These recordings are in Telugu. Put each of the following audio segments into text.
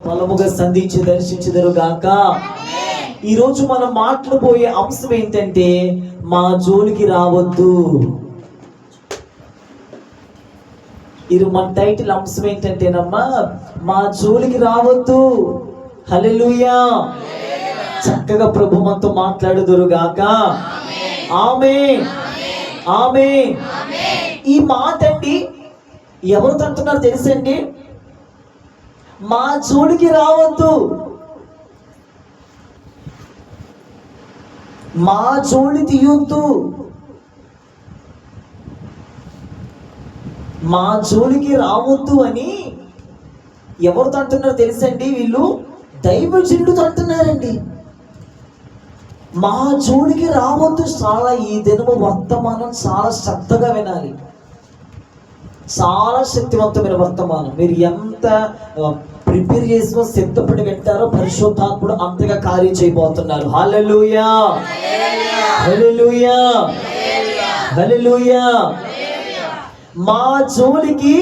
బలముగా సంధించి దర్శించుదురు గాక. ఈరోజు మనం మాట్లాడబోయే అంశం ఏంటంటే మా జోలికి రావద్దు. ఇది మన టైటిల్ అంశం ఏంటంటేనమ్మా, మా జోలికి రావద్దు. హల్లెలూయా. చక్కగా ప్రభు మనతో మాట్లాడుదురు గాక. ఆమేన్, ఆమేన్. ఈ మాట అండి ఎవరు అంటున్నారు తెలుసండి? మా జోలికి రావద్దు, మా జోలి తీయొద్దు, మా జోలికి రావద్దు అని ఎవరితో అంటున్నారు తెలుసండి? వీళ్ళు దైవజనుడితో అంటున్నారండి. మా జోలికి రావద్దు. చాలా ఈ దినము వర్తమానం చాలా శ్రద్ధగా వినాలి. చాలా శక్తివంతమైన వర్తమానం. మీరు ఎంత ప్రిపేర్ చేసుకుని సిద్ధపడి వింటారో పరిశుద్ధాత్ముడు అంతగా కార్యం చేయబోతున్నారు. హల్లెలూయా, హల్లెలూయా, హల్లెలూయా. మా జోలికి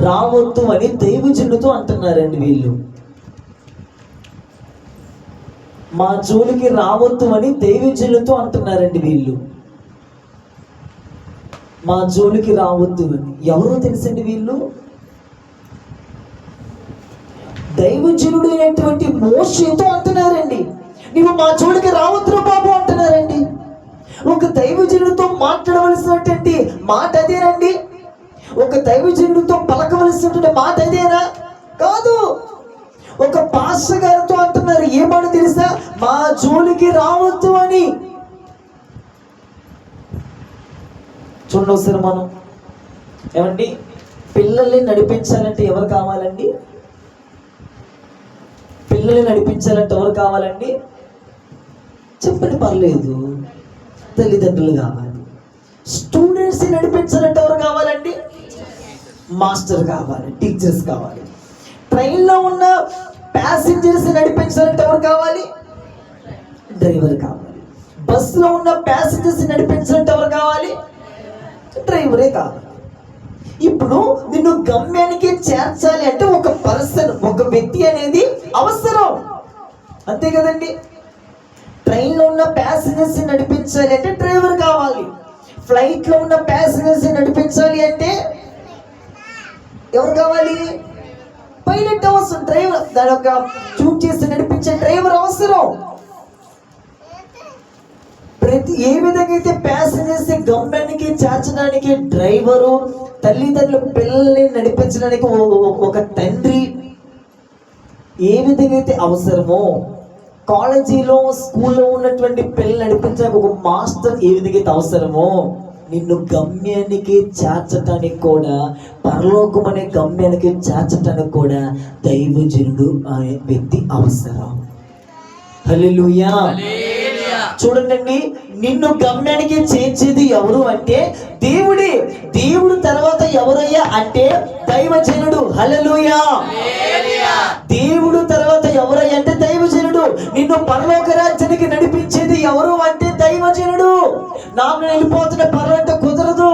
రావద్దు అని దైవజనుడితో అంటున్నారండి వీళ్ళు. మా జోలికి రావద్దు అని దైవజనులతో అంటున్నారండి వీళ్ళు. మా జోలికి రావద్దు అని ఎవరో తెలుసండి? వీళ్ళు దైవజనుడు అయినటువంటి మోషేతో అంటున్నారండి. నీవు మా జోలికి రావద్దురా బాబు అంటున్నారండి. ఒక దైవజనుడితో మాట్లాడవలసినటువంటి మాట అదేనండి? ఒక దైవజనుడితో పలకవలసినటువంటి మాట అదేనా? కాదు. ఒక పాస్టర్ గారితో అంటున్నారు. ఏమని తెలుసా? మా జోలికి రావద్దు అని. చూడండి ఒకసారి, మనం ఏమండి పిల్లల్ని నడిపించాలంటే ఎవరు కావాలండి? పిల్లల్ని నడిపించాలంటే ఎవరు కావాలండి? చెప్పండి, పర్లేదు. తల్లిదండ్రులు కావాలి. స్టూడెంట్స్ నడిపించాలంటే ఎవరు కావాలండి? మాస్టర్ కావాలి, టీచర్స్ కావాలి. ట్రైన్లో ఉన్న ప్యాసింజర్స్ నడిపించాలంటే ఎవరు కావాలి? డ్రైవర్ కావాలి. బస్సులో ఉన్న ప్యాసింజర్స్ నడిపించాలంటే ఎవరు కావాలి? డ్రైవరే కావాలి. ఇప్పుడు నిన్ను గమ్యానికి చేర్చాలి అంటే ఒక పర్సన్, ఒక వ్యక్తి అనేది అవసరం. అంతే కదండి? ట్రైన్లో ఉన్న ప్యాసింజర్స్ నడిపించాలి అంటే డ్రైవర్ కావాలి. ఫ్లైట్లో ఉన్న ప్యాసింజర్స్ నడిపించాలి అంటే ఎవరు కావాలి? పైలట్ అవసరం. డ్రైవర్, దాని యొక్క చూట్ చేసి నడిపించే డ్రైవర్ అవసరం. ఏ విధంగా అయితే ప్యాసింజర్స్ గమ్యానికి చేర్చడానికి డ్రైవరు, తల్లిదండ్రులు పిల్లల్ని నడిపించడానికి ఒక తండ్రి ఏ విధంగా అయితే అవసరమో, కాలేజీలో స్కూల్లో ఉన్నటువంటి పిల్లలు నడిపించడానికి ఒక మాస్టర్ ఏ విధంగా అయితే అవసరమో, నిన్ను గమ్యానికి చేర్చడానికి కూడా, పరలోకం అనే గమ్యానికి చేర్చడానికి కూడా దైవజనుడు అనే వ్యక్తి అవసరం. హల్లెలూయా. చూడండి, నిన్ను గమ్యానికి చేర్చేది ఎవరు అంటే దేవుడే. దేవుడు తర్వాత ఎవరయ్యా అంటే దైవజనుడు. హల్లెలూయా. దేవుడు తర్వాత ఎవరయ్యా అంటే దైవజనుడు. నిన్ను పరలోక రాజ్యానికి నడిపించేది ఎవరు అంటే దైవజనుడు. నాకు వెళ్ళిపోతున్న పరలోక కుదరదు.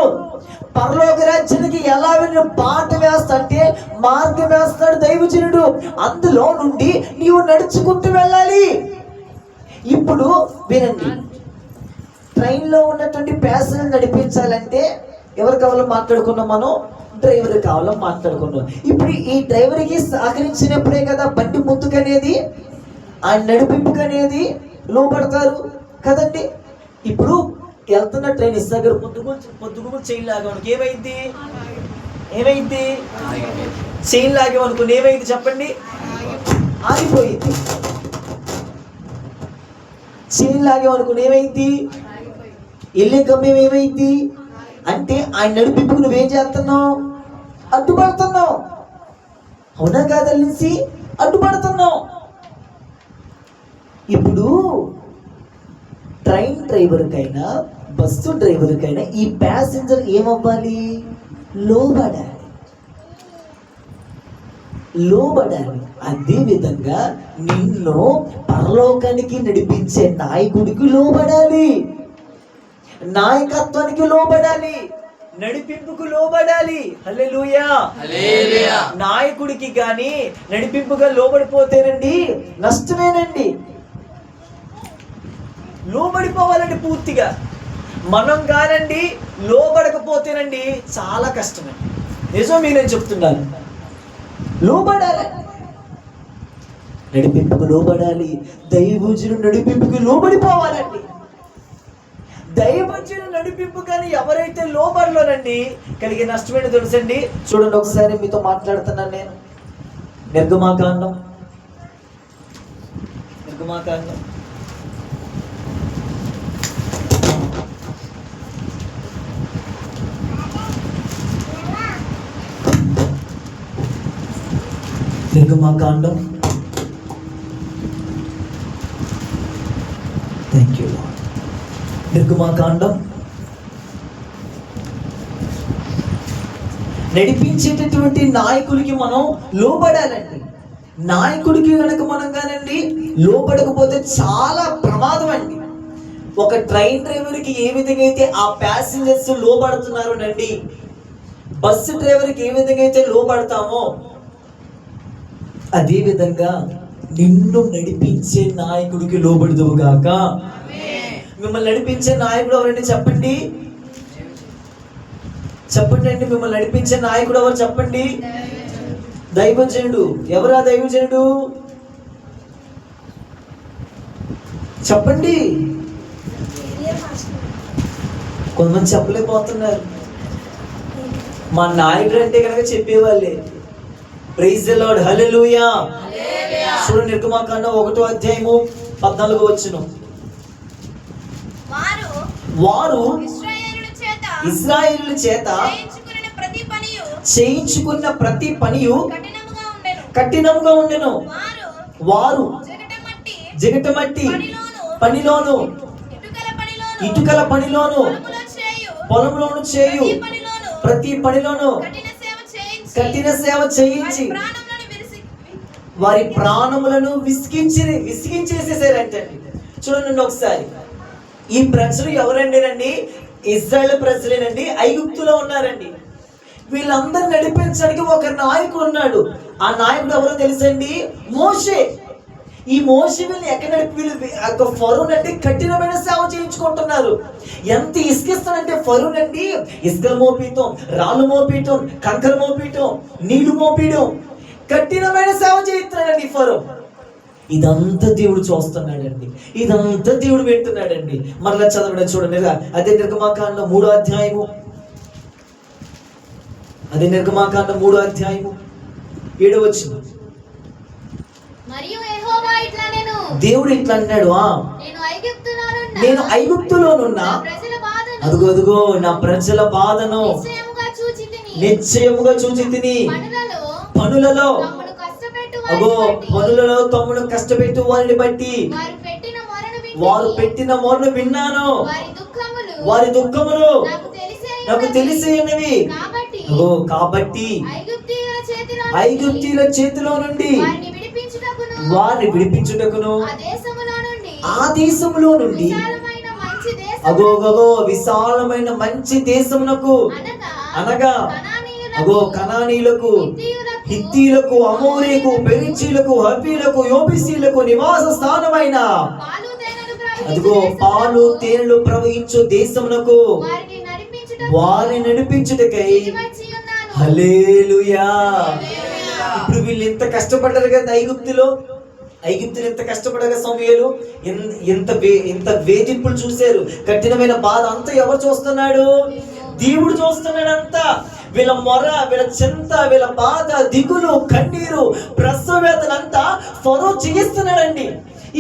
పరలోక రాజ్యానికి ఎలా వెళ్ళిన బాట వేస్తంటే మార్గం వేస్తాడు దైవజనుడు. అందులో నుండి నీవు నడుచుకుంటూ వెళ్ళాలి. ఇప్పుడు వినండి, ట్రైన్లో ఉన్నటువంటి ప్యాసింజర్ నడిపించాలంటే ఎవరు కావాలో మాట్లాడుకున్నాం మనం? డ్రైవర్ కావాలో మాట్లాడుకున్నాం. ఇప్పుడు ఈ డ్రైవర్కి సహకరించినప్పుడే కదా బండి ముందుకనేది, ఆయన నడిపింపుకు అనేది లోపడతారు కదండి. ఇప్పుడు వెళ్తున్న ట్రైన్ ఇస్తాగర పొద్దుగు చైన్ లాగేవనుకో ఏమైంది? చైన్ లాగేవనుకోండి ఏమైంది చెప్పండి? ఆగిపోయింది. చైన్ లాగేవనుకోండి ఏమైంది? వెళ్ళే గమ్యం ఏమైంది అంటే ఆయన నడిపింపుకు నువ్వేం చేస్తున్నావు? అడ్డుపడుతున్నావు. అవునా కాదా? తెలిసి అడ్డుపడుతున్నావు. ఇప్పుడు ట్రైన్ డ్రైవర్కైనా బస్సు డ్రైవర్కైనా ఈ ప్యాసింజర్ ఏమవ్వాలి? లోబడాలి. అదే విధంగా నిన్ను పరలోకానికి నడిపించే నాయకుడికి లోబడాలి, నాయకత్వానికి లోబడాలి. నడిపింపుకు లోబడాలి. హల్లెలూయా. నాయకుడికి గాని నడిపింపుగా లోబడిపోతేనండి నష్టమేనండి. లోబడిపోవాలండి పూర్తిగా. మనం కానండి లోబడకపోతేనండి చాలా కష్టమే. నిజం నేను చెప్తున్నాను. లోబడాలి, నడిపింపుకు లోబడాలి. దైవజనుడు నడిపింపుకు లోబడిపోవాలండి. దైవజనుడు నడిపింపు కానీ ఎవరైతే లోబడలోనండి కలిగే నష్టమేంటో తెలుసండి. చూడండి, ఒకసారి మీతో మాట్లాడుతున్నాను నేను. నిర్గమాకాండం థ్యాంక్ యూ. నిర్గమాకాండం నడిపించేటటువంటి నాయకుడికి మనం లోబడాలండి. నాయకుడికి కనుక మనం కానండి లోబడకపోతే చాలా ప్రమాదం అండి. ఒక ట్రైన్ డ్రైవర్కి ఏ విధంగా అయితే ఆ ప్యాసింజర్స్ లోబడుతున్నారోనండి, బస్సు డ్రైవర్కి ఏ విధంగా అయితే లోబడతామో అదే విధంగా నిన్ను నడిపించే నాయకుడికి లోబడుదువుగాక. మిమ్మల్ని నడిపించే నాయకుడు ఎవరండి చెప్పండి? చెప్పండి అండి. మిమ్మల్ని నడిపించే నాయకుడు ఎవరు చెప్పండి? దైవజనుడు. ఎవరా దైవజనుడు చెప్పండి? కొంతమంది చెప్పలేకపోతున్నారు. మా నాయకుడు అంటే కనుక చెప్పేవాళ్ళే. Praise the lord. హల్లెలూయా. చూడండి, నిర్గమాకాండం 1:14 వారు ఇశ్రాయేలుల చేత చేయించుకున్న ప్రతి పనియు కఠినంగా ఉండెను. వారు జిగటమట్టి పనిలోను ఇటుకల పనిలోను పొలంలోను చేయు ప్రతి పనిలోను కఠిన సేవ చేయించి వారి ప్రాణములను విసిగించేసేసారంటే. చూడండి ఒకసారి, ఈ ప్రజలు ఎవరండి? ఇశ్రాయేల్ ప్రజలేనండి. ఐగుప్తులో ఉన్నారండి. వీళ్ళందరూ నడిపించడానికి ఒక నాయకుడు ఉన్నాడు. ఆ నాయకుడు ఎవరో తెలుసండి? మోషే. ఈ మోషే వీళ్ళు ఎక్కడ వీళ్ళు ఫరోనండి కఠినమైన సేవ చేయించుకుంటున్నారు. ఎంత ఇసుకిస్తానంటే ఫరోనండి ఇసుకలు మోపీయటం, రాళ్ళు మోపీయటం, కంకర మోపీయటం, నీళ్లు మోపీయడం, కఠినమైన సేవ చేయిస్తున్నాడండి ఫరో. ఇదంతా దేవుడు చూస్తున్నాడండి. ఇదంతా దేవుడు వింటున్నాడండి. మరలా చదవడం చూడండి. అదే నిర్గమాకాండం 3వ అధ్యాయము. అదే నిర్గమాకాండం 3వ అధ్యాయము 7వ వచనం. దేవుడు ఇట్లా అన్నాడు, నేను ఐగుప్తులోనున్నా అదుగో నా ప్రజల బాధను నిశ్చయముగా చూచితిని. పనులలో తమ్ముడు కష్టపెట్టు వారిని బట్టి వారు పెట్టిన మొరను విన్నాను. వారి దుఃఖములు నాకు తెలిసినవి. కాబట్టి ఐగుప్తీయుల చేతిలో నుండి వారిని విడిపించుటకును ఆ దేశములో నుండి విశాలమైన మంచి దేశమునకు అనగా కనానీయులకు, హిత్తీయులకు, అమోరీలకు, పెరిచీలకు, హవ్వీలకు, యోబీసీలకు నివాస స్థానమైన పాలు తేనెలు ప్రవహించు దేశమునకు వారిని నడిపించుటకై. హల్లెలూయా. ఇప్పుడు వీళ్ళు ఎంత కష్టపడ్డారు కదా ఐగుప్తులు ఎంత కష్టపడగా సమయాలు ఎంత వేధింపులు చూశారు. కఠినమైన బాధ అంతా ఎవరు చూస్తున్నాడు? దేవుడు చూస్తున్నాడు. అంతా వీళ్ళ మొర, వీళ్ళ చింత, వీళ్ళ బాధ, దిగులు, కన్నీరు, ప్రసవ వేదనంతా ఫరో చేయిస్తున్నాడండి.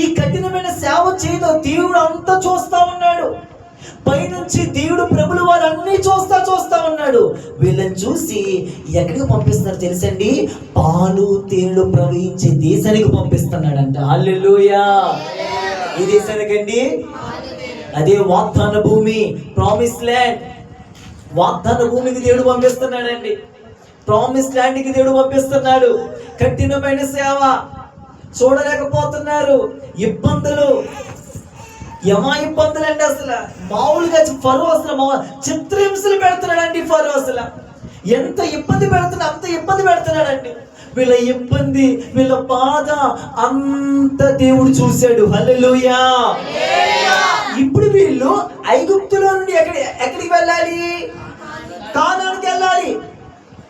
ఈ కఠినమైన సేవ చేయదు దేవుడు అంతా చూస్తా ఉన్నాడు. పైనుంచి దేవుడు ప్రభులు వారు అన్ని చూస్తా ఉన్నాడు. వీళ్ళని చూసి ఎక్కడికి పంపిస్తున్నారు తెలుసండి? పాలు తేనెలు ప్రవహించే దేశానికి పంపిస్తున్నాడంట. హల్లెలూయా. ఈ దేశానికండి అదే వాగ్దాన భూమి, ప్రామిస్ ల్యాండ్. వాగ్దాన భూమికి దేవుడు పంపిస్తున్నాడండి. ప్రామిస్ ల్యాండ్ కి దేవుడు పంపిస్తున్నాడు. కఠినమైన సేవ చూడలేకపోతున్నారు. ఇబ్బందులు యమా ఇబ్బందులు అండి. అసలు మామూలుగా ఫరో అసలు చిత్రహింసలు పెడుతున్నాడండి. ఫరో అసలు ఎంత ఇబ్బంది పెడుతున్నా అంత ఇబ్బంది పెడుతున్నాడండి. వీళ్ళ ఇబ్బంది, వీళ్ళ బాధ అంత దేవుడు చూశాడు. హల్లెలూయా. ఇప్పుడు వీళ్ళు ఐగుప్తులో నుండి ఎక్కడికి వెళ్ళాలి? కానానుకి వెళ్ళాలి.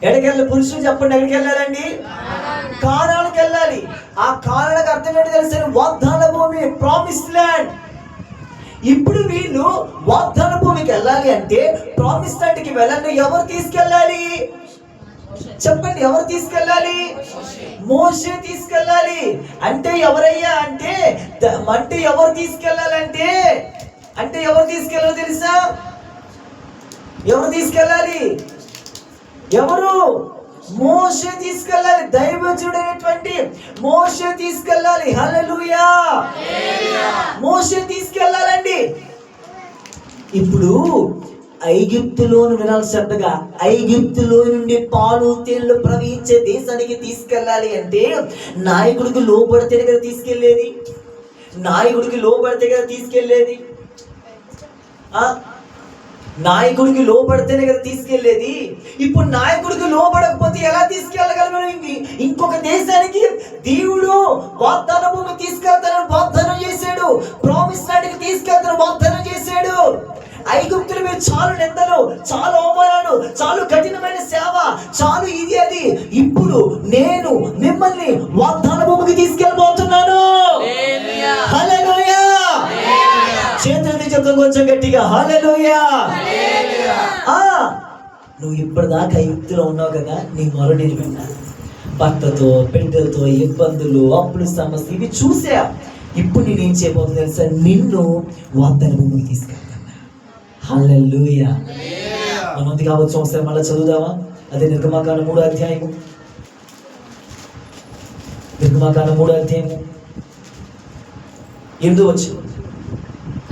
ఎక్కడికి వెళ్ళాలి? పురుషులు చెప్పండి, ఎక్కడికి వెళ్ళాలండి? కానానుకి వెళ్ళాలి. ఆ కానానికి అర్థం ఏంటి తెలుసా? వాగ్దాన భూమి, ప్రామిస్ ల్యాండ్. ఇప్పుడు వీళ్ళు వాగ్దాన భూమికి వెళ్ళాలి అంటే ప్రామిస్ ల్యాండ్కి వెళ్ళండి. ఎవరు తీసుకెళ్ళాలి చెప్పండి? ఎవరు తీసుకెళ్ళాలి? మోషే తీసుకెళ్ళాలి. అంటే ఎవరయ్యా అంటే ఎవరు తీసుకెళ్ళాలంటే ఎవరు తీసుకెళ్ళాలో తెలుసా? ఎవరు తీసుకెళ్ళాలి? ఎవరు? మోషే తీసుకెళ్ళాలి. దైవజనుడైనటువంటి మోషే తీసుకెళ్ళాలి. హల్లెలూయా. మోషే తీసుకెళ్ళాలండి. ఇప్పుడు ఐగుప్తులోను వినాలి శ్రద్ధగా. ఐగుప్తులో నుండి పాలు తేళ్లు ప్రవహించే దేశానికి తీసుకెళ్ళాలి అంటే నాయకుడికి లోబడితేనే కదా తీసుకెళ్ళేది. నాయకుడికి లోబడితే కదా తీసుకెళ్ళేది. నాయకుడికి లోబడితేనే కదా తీసుకెళ్ళేది. ఇప్పుడు నాయకుడికి లోబడకపోతే ఎలా తీసుకెళ్ళగలరు? ఇంకొక దేశానికి దేవుడు వాగ్దాన భూమి తీసుకెళ్తానని వాగ్దానం చేశాడు. ప్రామిస్ ల్యాండ్కి తీసుకెళ్తాను వాగ్దానం చేశాడు. ఐగుప్తుల మీద చాలు నిందలు, చాలు అవమానాలు, చాలు కఠినమైన సేవ, చాలు ఇది అది. ఇప్పుడు నేను మిమ్మల్ని వాగ్దాన భూమికి తీసుకెళ్ళబోతున్నాను. హల్లెలూయా. చేతులెత్తి చెప్తాం కొంచెం గట్టిగా, హల్లెలూయా. నువ్వు ఇప్పటిదాకా ఐగుప్తులో ఉన్నావు కదా, నీ మొర నేను విన్నా. భర్తతో, బిడ్డలతో ఇబ్బందులు, అప్పులు, సమస్య ఇవి చూసా. ఇప్పుడు నేనేం చేయబోతున్నా తెలుసా? నిన్ను వాగ్దాన భూమికి తీసుకెళ్తాను. హల్లెలూయా. మనది కావచ్చు. ఒకసారి మళ్ళీ చదువుదామా? అదే నిర్గమకాండం 3వ అధ్యాయము. నిర్గమకాండం 3వ అధ్యాయము 8వ వచనం.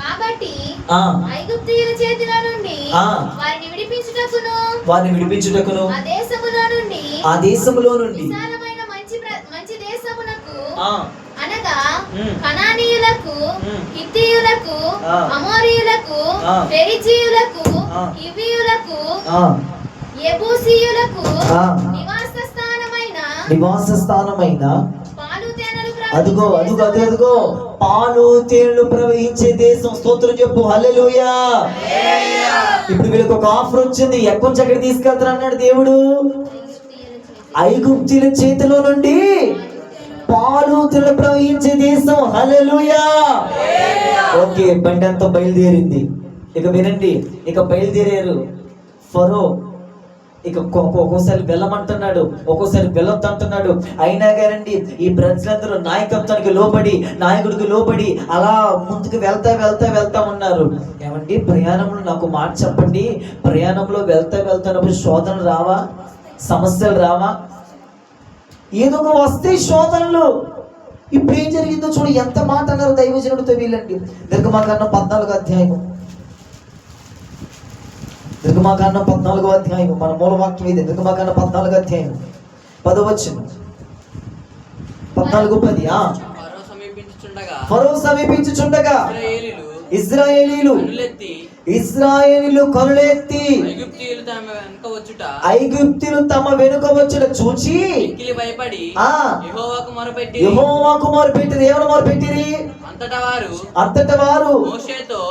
కాబట్టి ఐగుప్తీయుల చేతిలో నుండి వారిని విడిపించుటకును ఆ దేశములో నుండి విశాలమైన మంచి దేశమునకు అనగా కనానీయులకు, హిత్తీయులకు, అమోరీయులకు, పెరిజీయులకు, హివ్వీయులకు, యెబూసీయులకు నివాస స్థానమైన అదుగో పాలు తేనెలు ప్రవహించే దేశం. స్తోత్రం చెప్పు, హల్లెలూయా. ఇప్పుడు వీళ్ళకి ఒక ఆఫర్ వచ్చింది. ఎక్కడి నుంచి ఎక్కడ తీసుకెళ్తారు అన్నాడు దేవుడు? ఐగుప్తీయుల చేతిలో నుండి పాలు తేనెలు ప్రవహించే దేశం. హల్లెలూయా. ఓకే, బండి అంతా బయలుదేరింది. ఇక వినండి, ఇక బయలుదేరారు. ఫరో ఇక ఒక్కోసారి వెళ్ళమంటున్నాడు, ఒక్కోసారి వెళ్ళొద్దు అంటున్నాడు. అయినా గారండి ఈ ప్రజలందరూ నాయకత్వానికి లోబడి, నాయకుడికి లోబడి అలా ముందుకు వెళ్తా ఉన్నారు. ఏమండి, ప్రయాణంలో నాకు మాట చెప్పండి, ప్రయాణంలో వెళ్తానప్పుడు శోధనలు రావా? సమస్యలు రావా? ఏదో ఒక వస్తే శోధనలు. ఇప్పుడు ఏం జరిగిందో చూడు, ఎంత మాట అన్నారు దైవజనుడితో వీళ్ళండి. నిర్గమకాండం 14వ అధ్యాయం. నిర్గమకాండం 14వ అధ్యాయం మన మూలవాక్యం ఇది. నిర్గమకాండం 14వ అధ్యాయం 10వ వచనం. 14:10. ఫరో సమీపించుచుండగా ఇశ్రాయేలీయులు కనులెత్తి ఐగుప్తీయులు తమ వెనుక వచ్చుట చూచి యెహోవాకు మొరపెట్టిరి. ఎవరు మొరపెట్టిరి? అంతటా వారు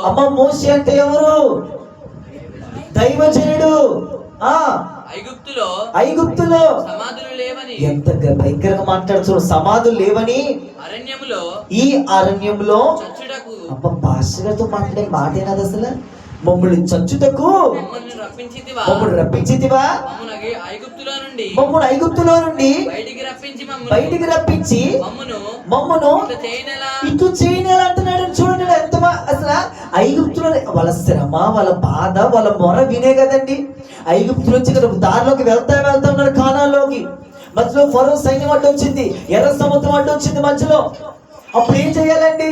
అమ్మ మోషే అంటే ఎవరు? దైవజనుడు. ఐగుప్తులో సమాధులు లేవని. ఎంత భయంకరంగా మాట్లాడుతూ, సమాధులు లేవని ఈ అరణ్యంలో. అబ్బా, పాస్టర్తో మాట్లాడే మాట ఏనాది అసలు? మమ్మల్ని చచ్చుటకు మమ్మల్ని రప్పించితివా? మమ్మల్ని ఐగుప్తులో నుండి బయటికి రప్పించి మమ్మను ఇటు చేయనేలా అంటున్నాడు. చూడండి ఎంత అసలు ఐగుప్తులో వాళ్ళ శ్రమ, వాళ్ళ బాధ, వాళ్ళ మొర వినే కదండి. ఐగుప్తులో వచ్చి దారిలోకి వెళ్తా ఉన్నాడు కానాల్లోకి. మధ్యలో ఫరో సైన్యం అడ్డు వచ్చింది, ఎర్ర సముద్రం అడ్డు వచ్చింది మధ్యలో. అప్పుడు ఏం చేయాలండి?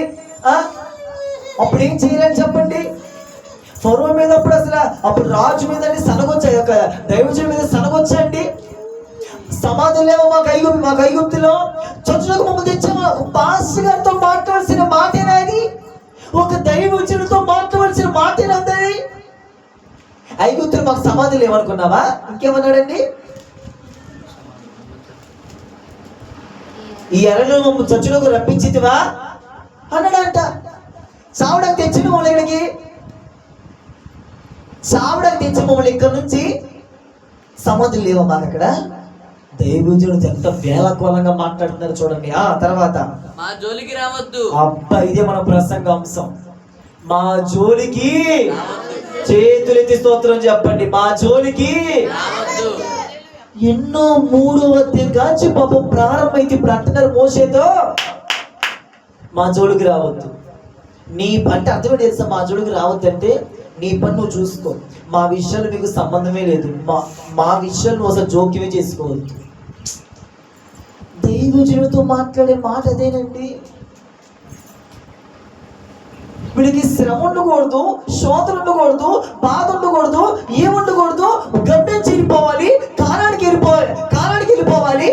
అప్పుడు ఏం చేయాలని చెప్పండి? ఫరో మీద అప్పుడు రాజు మీద సనగొచ్చాయి, దైవజుడి మీద సనగొచ్చండి. సమాధులేమో మాకు ఐగుప్తులో చచ్చులకు మమ్మల్ని తెచ్చామా? పాస్ గారితో మాట్లాడాల్సిన మాటేనా అది? ఒక దైవజనుడితో మాట్లాడాల్సిన మాట ఏంటండి? ఐగుప్తులు మాకు సమాధులు ఏమనుకున్నావా? ఇంకేమన్నాడండి? ఈ ఎరలో మమ్మల్ని చచ్చులోకి రప్పించితివా అన్నాడంట. చావడానికి తెచ్చిన మమ్మల్ని ఇక్కడికి, చావడానికి తెచ్చిన మమ్మల్ని ఇక్కడ నుంచి సమాధులు లేవా మాకు అక్కడ? దైవజనుడు ఎంత వేలకోలంగా మాట్లాడుతున్నారు చూడండి. ఆ తర్వాత మా జోలికి రావద్దు. అబ్బా, ఇదే మన ప్రసంగ అంశం. మా జోలికి చేతులెత్తి స్తోత్రం చెప్పండి. మా జోలికి రావద్దు. ఎన్నో 3వ అధ్యాయం పాపం ప్రారంభమైతే ఇప్పుడు అంటున్నారు మోషేతో, మా జోలికి రావద్దు. నీ అంటే అర్థమే తెలుసా? మా జోలికి రావద్దు అంటే నీ పని నువ్వు చూసుకో, మా విషయాలు నీకు సంబంధమే లేదు, మా విషయాలు నువ్వు అసలు జోక్యమే చేసుకోవద్దు. దైవజనుడితో మాట్లాడే మాట అదేనండి. వీడికి శ్రమ ఉండకూడదు, శోధన ఉండకూడదు, బాధ ఉండకూడదు, ఏముండకూడదు. గమ్యం చేరిపోవాలి, కాలానికి వెళ్ళిపోవాలి.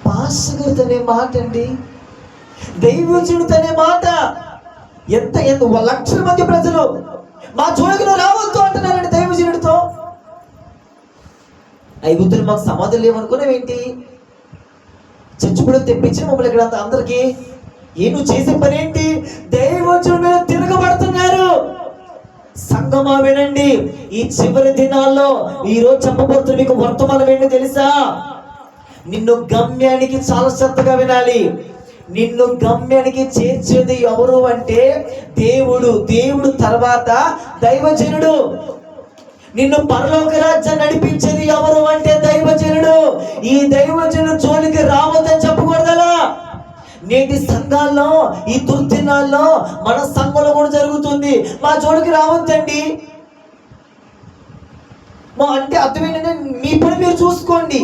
పాస్టర్ అనే మాట అండి, దైవజనుడు అనే మాట. ఎంత లక్షల మంది ప్రజలు మా జోలికి నువ్వు రావద్దు అంటున్నారండి దైవజనుడితో. ఐగుప్తులు మాకు సమాధులు లేవనుకున్నావేంటి? చచ్చిపోవడం తెప్పించిన మమ్మల్ని ఇక్కడ అందరికి నువ్వు చేసే పని ఏంటి? దైవజనుడి మీద తిరగబడుతున్నారు. సంగమా వినండి, ఈ చివరి దినాల్లో ఈ రోజు చెప్పబోతున్న మీకు వర్తమానం ఏంటో తెలుసా? నిన్ను గమ్యానికి చాలా శ్రద్ధగా వినాలి. నిన్ను గమ్యానికి చేర్చేది ఎవరు అంటే దేవుడు. దేవుడు తర్వాత దైవజనుడు. నిన్ను పరలోక రాజ్యాన్ని నడిపించేది ఎవరు అంటే దైవజనుడు. ఈ దైవజనుడు జోలికి రావద్దని చెప్పకూడదలా. నేటి సంఘాల్లో ఈ దుర్దినాల్లో మన సంఘంలో కూడా జరుగుతుంది. మా జోలికి రావద్దండి అంటే అర్థం ఏంటంటే మీ పని మీరు చూసుకోండి,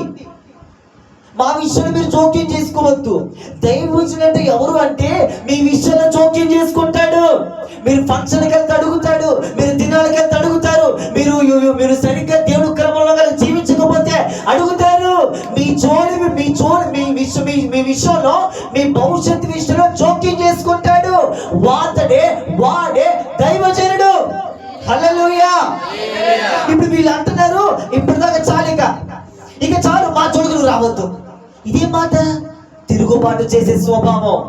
మా విషయంలో మీరు జోక్యం చేసుకోవద్దు. దైవజనుడు అంటే ఎవరు అంటే మీ విషయంలో జోక్యం చేసుకుంటాడు. మీరు ఫంక్షన్కి వెళ్తే అడుగుతాడు, మీరు దినాలకి వెళ్తే అడుగుతారు, మీరు సరిగ్గా దేవుడి క్రమంలో జీవించకపోతే అడుగుతారు. మీ విషయంలో మీ భవిష్యత్తు విషయంలో జోక్యం చేసుకుంటాడు. వాడే దైవజనుడు. హల్లెలూయా. ఇప్పుడు వీళ్ళు అంటున్నారు ఇప్పటిదాకా ఇక చాలు, మా జోలికి రావద్దు. ఇదే మాట తిరుగుబాటు చేసే స్వభావం.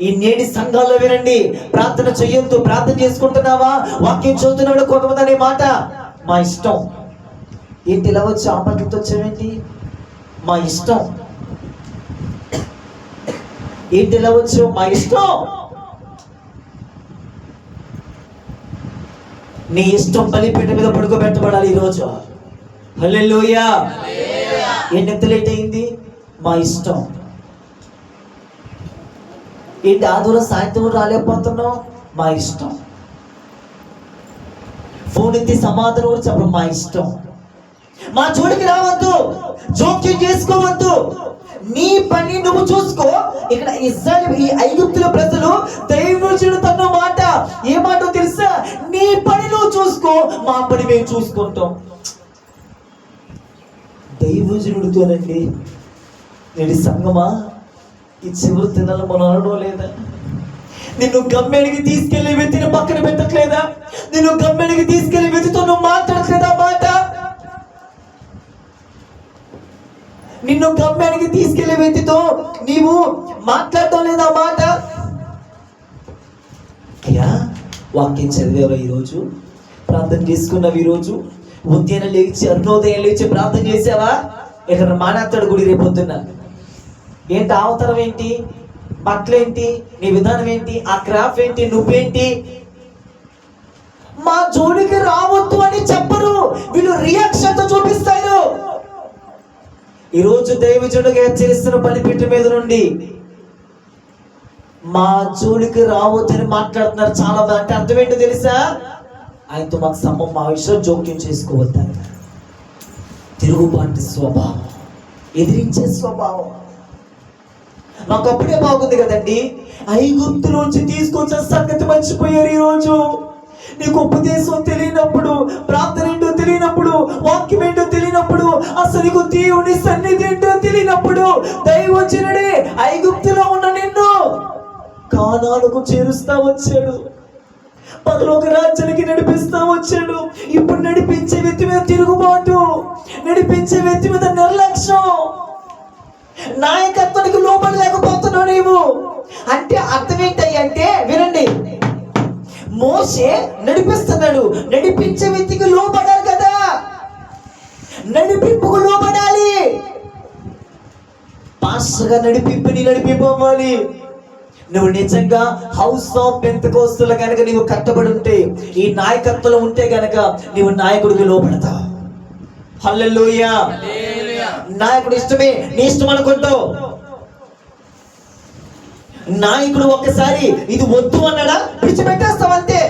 ఈ నేటి సంఘాల్లో వినండి, ప్రార్థన చెయ్యొద్దు. ప్రార్థన చేసుకుంటున్నావా, వాక్యం చదువుతున్నాడు కొంతమంది అనే మాట మా ఇష్టం. ఏంటి ఇలా వచ్చి ఆపట్లతో వచ్చావేంటి? మా ఇష్టం. ఏంటి ఇలా వచ్చు? మా ఇష్టం. నీ ఇష్టం బలిపీఠ మీద పడుకోబెట్టబడాలి ఈరోజు. హల్లెలూయా. ఎంత లేట్ అయింది? మా ఇష్టం. ఏంటి ఆదివారం సాయంత్రం రాలేకపోతున్నావు? మా ఇష్టం. ఫోన్ ఎత్తి సమాధానం కూడా చెప్పడం మా ఇష్టం. మా జోడికి రావద్దు, జోక్యం చేసుకోవద్దు. నీ పని నువ్వు చూసుకో. ఇక్కడ ఈ ఐగుప్తుల ప్రజలు దైవజనుడు తన మాట ఏ మాట తెలుసా? నీ పని నువ్వు చూసుకో, మా పని మేము చూసుకుంటాం. దైవజనుడితోనండి నేటి సంగమా ఈ చివరి తినాలి మనం అనడం లేదా? నిన్ను గమ్యానికి తీసుకెళ్లే వ్యక్తిని పక్కన పెట్టట్లేదా? నిన్ను గమ్యానికి తీసుకెళ్లే వ్యక్తితో నువ్వు మాట్లాడట్లేదా మాట? నిన్ను గమ్యానికి తీసుకెళ్లే వ్యక్తితో నీవు మాట్లాడటం లేదా మాట? అయ్యా, వాక్యం చదివావా ఈరోజు? ప్రార్థన చేసుకున్నావు ఈరోజు? ఉదయం లేచి అరుణోదయం లేచి ప్రార్థన చేసావా? ఇక్కడ మానేస్తాడు గుడి రేపొద్దున్న. ఏంటి అవతారం ఏంటి? బట్టలేంటి? నీ విధానం ఏంటి? ఆ క్రాఫ్ ఏంటి? నువ్వేంటి? మా జోలికి రావద్దు అని చెప్పరు, వీళ్ళు రియాక్షన్ తో చూపిస్తారు. ఈరోజు దైవజనుడిగా హెచ్చరిస్తున్న బలిపీఠం మీద నుండి మా జోలికి రావద్దని మాట్లాడుతున్నారు చాలా మంది. అంటే అర్థం ఏంటో తెలుసా? ఆయనతో మాకు సంబంధం, మా విషయం జోక్యం చేసుకోవద్దు. తిరుగుబాటు స్వభావం, ఎదిరించే స్వభావం. మాకు అప్పుడే బాగుంది కదండి. ఐగుప్తులోంచి తీసుకొచ్చిన సంగతి మర్చిపోయారు. ఈరోజు నీకు ఉపదేశం తెలియనప్పుడు, ప్రార్థన ఏంటో తెలియనప్పుడు, వాక్యం ఏంటో తెలియనప్పుడు, అసలు నీకు దేవుని సన్నిధి ఏంటో తెలియనప్పుడు దైవజనుడే ఐగుప్తులో ఉన్న కానాలకు చేరుస్తా వచ్చాడు, పరలోక రాజ్యానికి నడిపిస్తా వచ్చాడు. ఇప్పుడు నడిపించే వ్యక్తి మీద తిరుగుబాటు, నడిపించే వ్యక్తి మీద నిర్లక్ష్యం, నాయకత్వానికి లోబడలేకపోతున్నావు నీవు. అంటే అర్థం ఏంటయ్యా అంటే, వినండి, మోషే నడిపిస్తున్నాడు, నడిపించే వ్యక్తికి లోబడాలి కదా, నడిపింపుకు లోబడాలి. పాస్టర్గా నడిపింపుని నడిపింపవాలి. నువ్వు నిజంగా హౌస్ ఆఫ్ పెంతెకోస్తుల కనుక నీవు కట్టబడి ఉంటే, ఈ నాయకత్వంలో ఉంటే గనక నీవు నాయకుడికి లోబడతావు. హల్లెలూయా. నాయకుడు ఇష్టమే, నీ ఇష్టం అనుకుంటావు. నాయకుడు ఒక్కసారి ఇది వద్దు అన్నాడా, విడిచిపెట్టేస్తావు అంతే.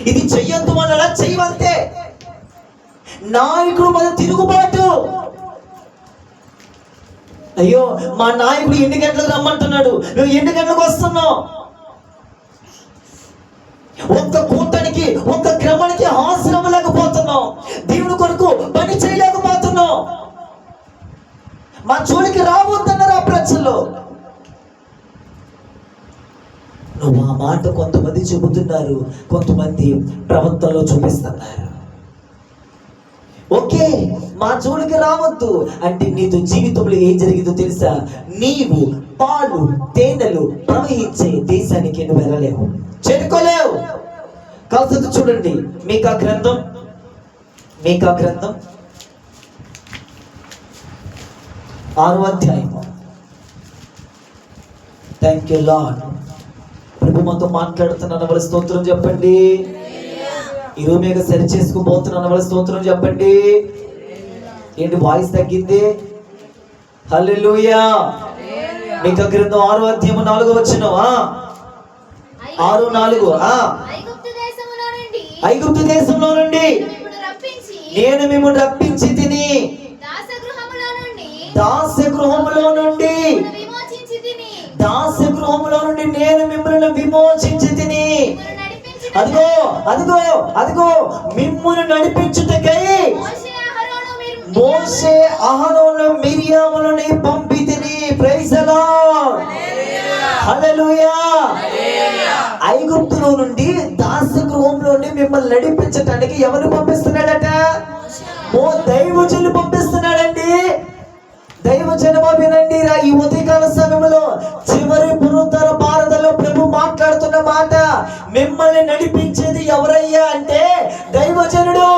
ఇది చెయ్యొద్దు అన్నాడా, చెయ్యవంతే. నాయకుడు మన తిరుగుబాటు. అయ్యో మా నాయకుడు ఎన్ని గంటలకు రమ్మంటున్నాడు, నువ్వు ఎన్ని గంటలకు వస్తున్నావు? ఒక్క కూటానికి, ఒక్క క్రమానికి హాజరవ్వలేకపోతున్నావు, దేవుని కొరకు పని చేయలేకపోతున్నావు. మా జోలికి రావద్దన్నారు ఆ ప్రజల్లో. నువ్వు ఆ మాట కొంతమంది చెబుతున్నారు, కొంతమంది ప్రవర్తనలో చూపిస్తున్నారు. ఓకే, మా జోలికి రావద్దు అంటే నీతో జీవితంలో ఏం జరిగిందో తెలుసా? నీవు పాలు తేనెలు ప్రవహించే దేశానికి నువ్వు వెళ్ళలేవు, చేరుకోలేవు. కాస్త చూడండి, మీకా గ్రంథం 6వ అధ్యాయం. Thank you lord. ప్రభు మాతో మాట్లాడుతున్నాను వాళ్ళ స్తోత్రం చెప్పండి. ఈ రూమ్ మీద సరి చేసుకుపోతున్నాను వాళ్ళ స్తోత్రం చెప్పండి. ఏంటి వాయిస్ తగ్గింది? హల్లెలూయా. మీకా గ్రంథం 6వ అధ్యాయం 4వ వచనం. 6:4. ఐగుప్తు దేశంలో నుండి నేను మిమ్మల్ని రప్పించి తిని, దాసగృహములో నుండి నేను మిమ్మల్ని విమోచించి తిని, అదిగో అదిగో అదిగో మిమ్మును నడిపించుటకై మోషే అహరోను మిరియాములని పంపి తిని. Praise the lord. హల్లెలూయా. ఐగుప్తులో నుండి దాసగృహంలో నుండి మిమ్మల్ని నడిపించటానికి ఎవరు పంపిస్తున్నాడట? దైవజనులు పంపిస్తున్నాడండి. దైవజనమా వినండి, ఈ ఉదయకాల సమయంలో చివరి పునరుద్ధర భారతలో ప్రభు మాట్లాడుతున్న మాట, మిమ్మల్ని నడిపించేది ఎవరయ్యా అంటే దైవజనుడు.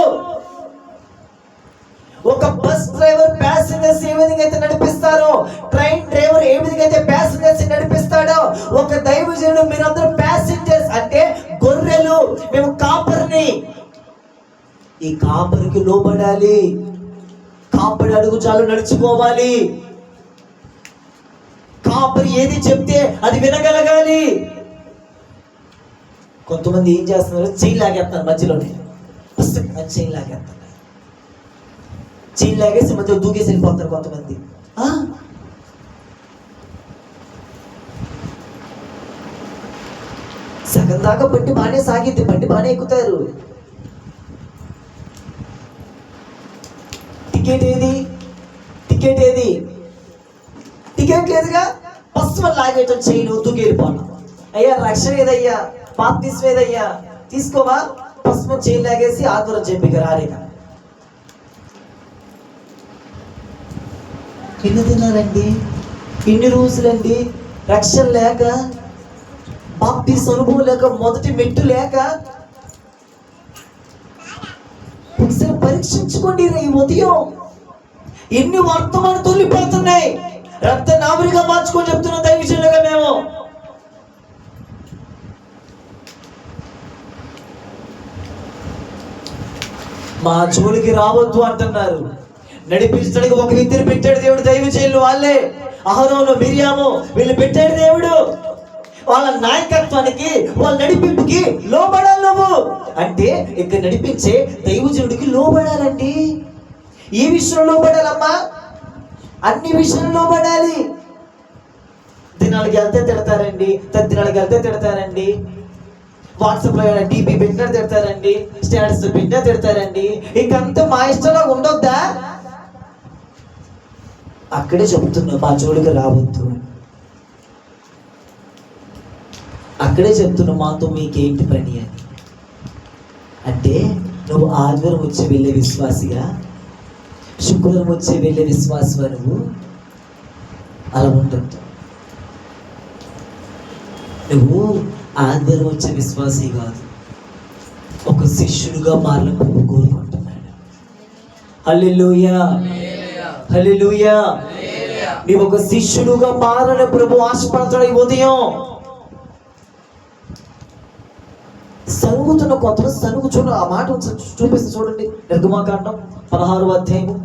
ఒక బస్ డ్రైవర్ ప్యాసింజర్స్ ఏ విధంగా అయితే నడిపిస్తారో, ట్రైన్ డ్రైవర్ ఏ విధంగా అయితే ప్యాసింజర్స్ నడిపిస్తాడో, ఒక దైవజనుడు మీరందరూ ప్యాసింజర్స్ అంటే గొర్రెలు, మేము కాపరిని. ఈ కాపరికి లోబడాలి, కాపరి అడుగు చాలు నడిచిపోవాలి. కాపరి ఏది చెప్తే అది వినగలగాలి. కొంతమంది ఏం చేస్తున్నారు, చైన్ లాగేస్తున్నారు మధ్యలోనే, చైన్ లాగేస్తున్నారు, చైన్ లాగేసి మధ్యలో దూకేసి వెళ్ళిపోతారు కొంతమంది. సగం దాకా బండి బాగానే సాగిద్ది, బండి బాగానే ఎక్కుతారు. టికెట్ ఏది? టికెట్ లేదుగా, ఫస్ట్ వన్ లాగేయటం, చైన్ దూకేరిపోవడం. అయ్యా రక్షణ ఏదయ్యా, బాప్తిస్మం ఏదయ్యా, తీసుకోవా? ఫస్ట్ వన్ చైన్ లాగేసి ఆత్మరం చెప్పిక రారేగా. ఎన్ని తిన్నారండి, ఎన్ని రోజులండి రక్షణ లేక, బాప్తిస్మం అనుభవం లేక, మొదటి మెట్టు లేక. ఒకసారి పరీక్షించుకోండి. ఈ ఉదయం ఎన్ని వర్తమానాలు తొలిపోతున్నాయి, రక్త నావరిగా మార్చుకొని చెప్తున్నాం దైవజనులుగా మేము. మా జోలికి రావద్దు అంటున్నారు. నడిపించడానికి ఒక వ్యక్తిని పెట్టాడు దేవుడు, దైవజనులు వాళ్ళే, అహరోను మిరియాము, వీళ్ళు పెట్టాడు దేవుడు. వాళ్ళ నాయకత్వానికి, వాళ్ళ నడిపింపుకి లోబడాలి నువ్వు. అంటే ఇక్కడ నడిపించే దైవజనుడికి లోబడాలండి. ఏ విషయంలో లోబడాలమ్మా? అన్ని విషయంలో లోబడాలి. దినాలకి వెళ్తే తిడతారండి, తద్దినాలకి వెళ్తే తిడతారండి, వాట్సాప్లో డీపీ పెట్టినా తిడతారండి, స్టేటస్ పెట్టినా తిడతారండి. ఇంకంతా మా ఇష్టంలో ఉండొద్దా? అక్కడే చెబుతున్నా, మా జోలికి రావద్దు. అక్కడే చెప్తున్నా మాతో మీకేంటి పని అని. అంటే నువ్వు ఆదివారం వచ్చి వెళ్ళే విశ్వాసిగా, శుక్రవారం వచ్చి వెళ్ళే విశ్వాసిగా నువ్వు అలా ఉండద్దు. నువ్వు ఆదివారం వచ్చే విశ్వాసి కాదు, ఒక శిష్యుడిగా మారని ప్రభు కోరుకుంటున్నాడు. హల్లెలూయా, హల్లెలూయా. నీవు ఒక శిష్యుడుగా మారని ప్రభు ఆశపడతాడు. ఈ ఉదయం సనుగుతున్న కొత్త సనుగు చూడ, ఆ మాట చూపిస్తే చూడండి. నిర్గమాకాండం 16వ అధ్యాయము,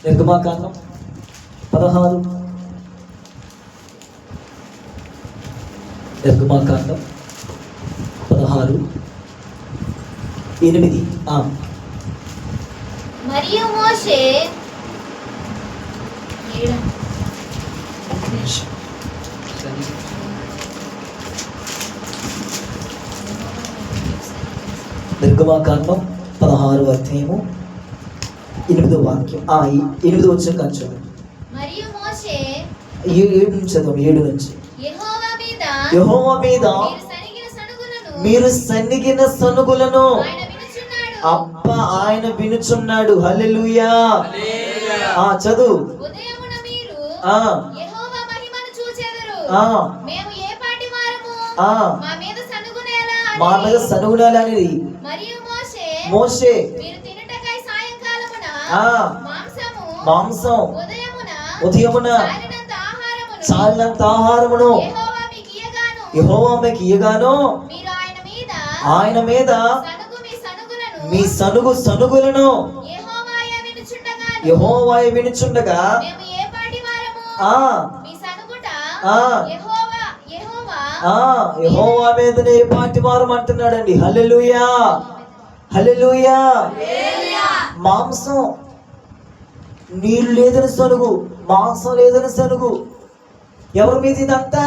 నిర్గమాకాండం 16, నిర్గమాకాండం 16:8. మరియు మోషే నిర్గమాకాండం 16వ అధ్యాయము 8వ వాక్యం. 8 వచ్చిన కంచం. మరియు మోషే 7 నుంచి చదువు. 7 నుంచి. యెహోవా మీద మీరు సన్నిగిన సనుగులను అబ్బా ఆయన వినుచున్నాడు. హల్లెలూయా. చదువు. ఉదయమున మీరు ఆ యెహోవా మహిమను చూచెదరు. ఆ మేము ఏ పాటి వారము ఆ మా మీద సనుగునేలా మా మీద సనుగునాలని మరియు మోషే మీరు తినుటకై సాయంకాలమున మాంసం ఉదయమున చాలినంత ఆహారమును యెహోవా మీకు ఇయ్యగాను మీరు ఆయన మీద మీ సనుగులను యెహోవా వినుచుండగా యెహోవా మీదనే ఏ పాటి వారం అంటున్నాడండి. హల్లెలూయా, హల్లెలూయా. మాంసం, నీళ్ళు లేదని సనుగు, మాంసం లేదని సనుగు. ఎవరి మీద ఇదంతా?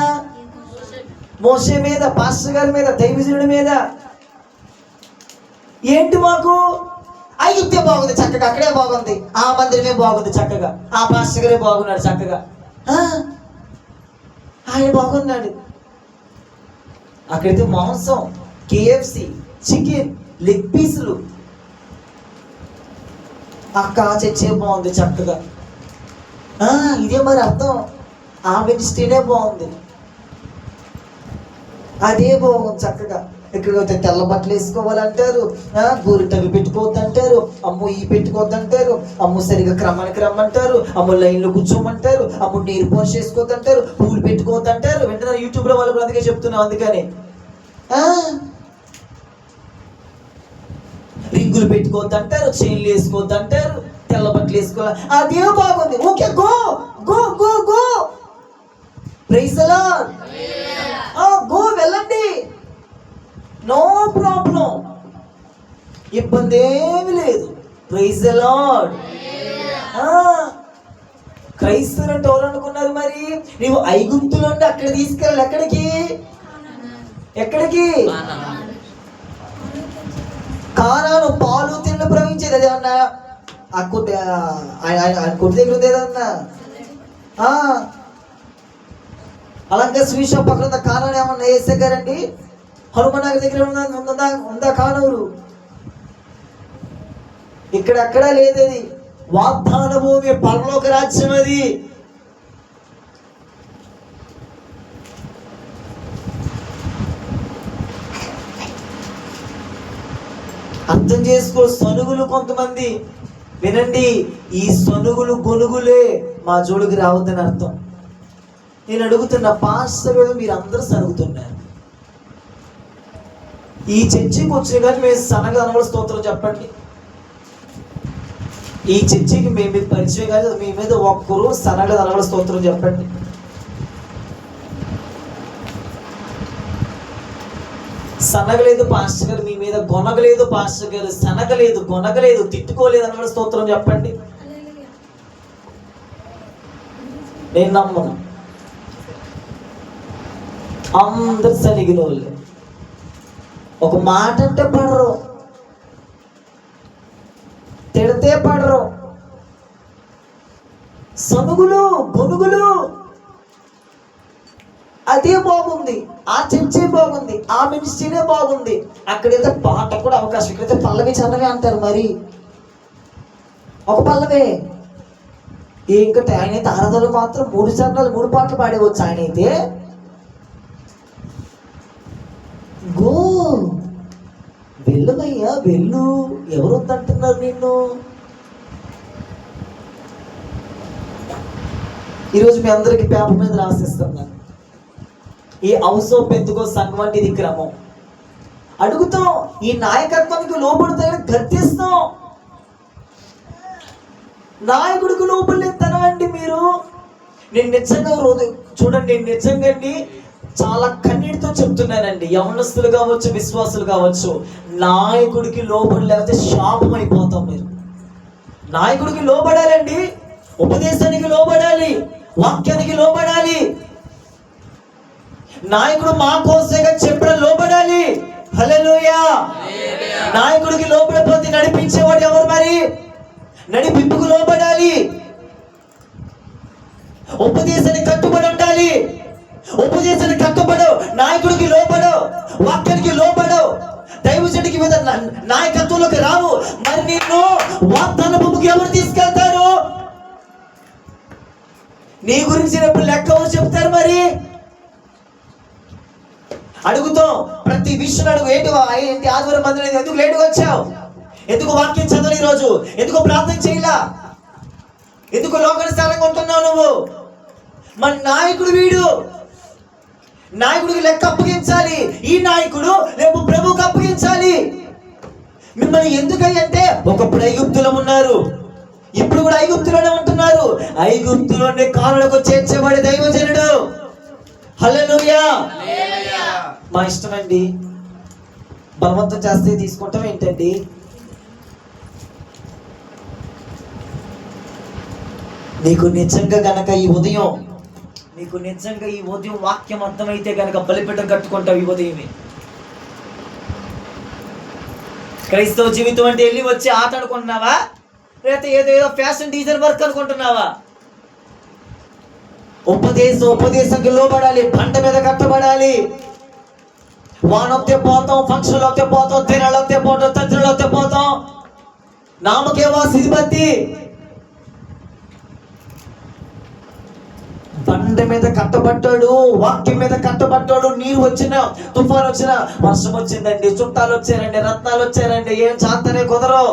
మోషే మీద, పాస్టర్ గారి మీద, దైవజనుడి మీద. ఏంటి మాకు? ఐగుప్తే బాగుంది చక్కగా, అక్కడే బాగుంది, ఆ మందిరమే బాగుంది చక్కగా, ఆ పాస్టర్ గారే బాగున్నాడు చక్కగా, ఆయన బాగున్నాడు. అక్కడైతే మాంసం, KFC, చికెన్, లెగ్ పీసులు. అక్క చర్చే బాగుంది చక్కగా. ఇదే మరి అర్థం. ఆ వెనిస్టేనే బాగుంది, అదే బాగుంది చక్కగా. ఇక్కడ తెల్ల బట్టలు వేసుకోవాలంటారు, గోరిటలు పెట్టుకోవద్దంటారు, అమ్ము ఈ పెట్టుకోవద్దంటారు, అమ్ము సరిగా క్రమానికి రమ్మంటారు, అమ్ము లైన్లో కూర్చోమంటారు, అమ్ము నీరు పోష్ చేసుకోవద్దంటారు, పూలు పెట్టుకోవద్దంటారు. వింటున్నారు యూట్యూబ్లో వాళ్ళు కూడా అందుకే చెప్తున్నాం. అందుకని రింగులు పెట్టుకోవద్దంటారు, చైన్లు వేసుకోవద్దంటారు, తెల్ల బట్టలు వేసుకోవాలి. అదే బాగుంది. Okay, go go go go. Praise the lord. Go, వెళ్ళండి, నో ప్రాబ్లం, ఇబ్బంది ఏమి లేదు. Praise the lord. క్రైస్తవులు అంటే ఎవరు అనుకున్నారు మరి? నీవు ఐగుప్తులో ఉండి అక్కడ తీసుకెళ్ళాలి. ఎక్కడికి? ఎక్కడికి? కానాను, పాలు తిండి ప్రవహించేది. అదేమన్నా ఆ కొట్టి, ఆయన కొట్టి దగ్గర ఉంది ఏదన్నా? అలాగే శ్రీషా పక్కన కానాను ఏమన్నా వేసారండి? హనుమనాగర్ దగ్గర ఉందా కానూరు? ఇక్కడెక్కడా లేదది. వాగ్దాన భూమి, పరలోక రాజ్యం అది. అర్థం చేసుకో. సనుగులు కొంతమంది, వినండి, ఈ సనుగులు గొనుగులే మా జోడికి రావద్దని అర్థం. నేను అడుగుతున్న పాస్టర్, మీరు అందరూ సనుగుతున్నారు. ఈ చర్చికి వచ్చిన కానీ మేము సనగ అనవల స్తోత్రం చెప్పండి. ఈ చర్చికి మేము మీకు పరిచయం కాదు, మీ మీద ఒక్కరు సనగ అనవల స్తోత్రం చెప్పండి. సనగలేదు పాస్టర్ గారు మీ మీద, గొనగలేదు పాస్టర్ గారు, సనగలేదు, గొనగలేదు, తిట్టుకోలేదు అనవల స్తోత్రం చెప్పండి. నేను నమ్మను. అందరు సనిగిన వాళ్ళే. ఒక మాట అంటే పడరు, తిడితే పడరు. సనుగులు, గొనుగులు. అదే బాగుంది, ఆ చర్చే బాగుంది, ఆ మినిస్ట్రీనే బాగుంది. అక్కడైతే పాట కూడా అవకాశం, ఇక్కడైతే పల్లవి చల్లవి అంటారు. మరి ఒక పల్లవే ఇంకా ఆయన అయితే ఆరాధనలు మాత్రం 3 చరణాలు 3 పాటలు పాడేవచ్చు. ఆయన అయితే గో వెళ్ళమయ్యా వెళ్ళు, ఎవరు వద్దంటున్నారు నిన్ను? ఈరోజు మీ అందరికి పేపర్ మీద రాసిస్తున్నాను. ఈ హౌస్ ఆఫ్ పెంతుకో సంఘం అంటే ఇది క్రమం. అడుగుతాం, ఈ నాయకత్వానికి లోబడుతాయని గర్తిస్తాం. నాయకుడికి లోబడలేదనం అండి మీరు. నేను నిజంగా చూడండి, నేను నిజంగా అండి చాలా కన్నీటితో చెప్తున్నానండి. యవనస్తులు కావచ్చు, విశ్వాసులు కావచ్చు, నాయకుడికి లోబడి లేకపోతే శాపం అయిపోతాం. మీరు నాయకుడికి లోబడాలండి, ఉపదేశానికి లోబడాలి, వాక్యానికి లోబడాలి. నాయకుడు మా కోసంగా చెప్పడం లోబడాలి. హల్లెలూయా. నాయకుడికి లోబడిపోతే నడిపించేవాడు ఎవరు? మరి నడిపింపుకు లోబడాలి, ఉపదేశానికి కట్టుబడి ఉండాలి. ఉపదేశానికి కట్టుబడు, నాయకుడికి లోబడు, వాక్యానికి లోబడు, దైవజనుడికి మీద నాయకత్వంలోకి రావు. మరి నిన్ను వాగ్దాన భూమికి ఎవరు తీసుకెళ్తారు? నీ గురించి ఎప్పుడు లెక్క ఎవరు చెప్తారు? మరి అడుగుతాం, ప్రతి విషయం అడుగు. ఏంటి ఆదివారం మందిరం ఎందుకు లేటుగా వచ్చావు? ఎందుకు వాక్యం చదవని ఈరోజు? ఎందుకు ప్రార్థన చేయలా? ఎందుకు లోకానుసారంగా ఉంటున్నావు నువ్వు? మన నాయకుడు వీడు, నాయకుడికి లెక్క అప్పగించాలి. ఈ నాయకుడు రేపు ప్రభువుకి అప్పగించాలి. మిమ్మల్ని ఎందుకంటే ఒకప్పుడు ఐగుప్తులో ఉన్నారు, ఇప్పుడు కూడా ఐగుప్తులోనే ఉంటున్నారు. ఐగుప్తులోనే కారులకు చేర్చబడే దైవజనుడు. హల్లెలూయా. మా ఇష్టం అండి, బలవంతం చేస్తే తీసుకుంటాం ఏంటండి? నీకు నిజంగా గనక ఈ ఉదయం వాక్యం అర్థమైతే గనక బలిపీఠం కట్టుకుంటావు. ఈ ఉదయమే క్రైస్తవ జీవితం అంటే వెళ్ళి వచ్చి ఆట అనుకుంటున్నావా? లేకపోతే ఏదో ఫ్యాషన్ డిజైన్ వర్క్ అనుకుంటున్నావా? ఉపదేశంకి లోబడాలి, బండ మీద కట్టబడాలి. వానొత్తే పోతాం, ఫంక్షన్లు వస్తే పోతాం, తినాలు వస్తే పోతాం, తద్దులు వస్తే పోతాం. నామకేవా సిద్ధిపత్తి. బండ మీద కట్టబడ్డాడు, వాక్యం మీద కట్టబడ్డాడు. నీరు వచ్చినా, తుఫాన్ వచ్చినా, వర్షం వచ్చిందండి, చుట్టాలు వచ్చారండి, రత్నాలు వచ్చారండి, ఏం చాంతనే కుదరవు.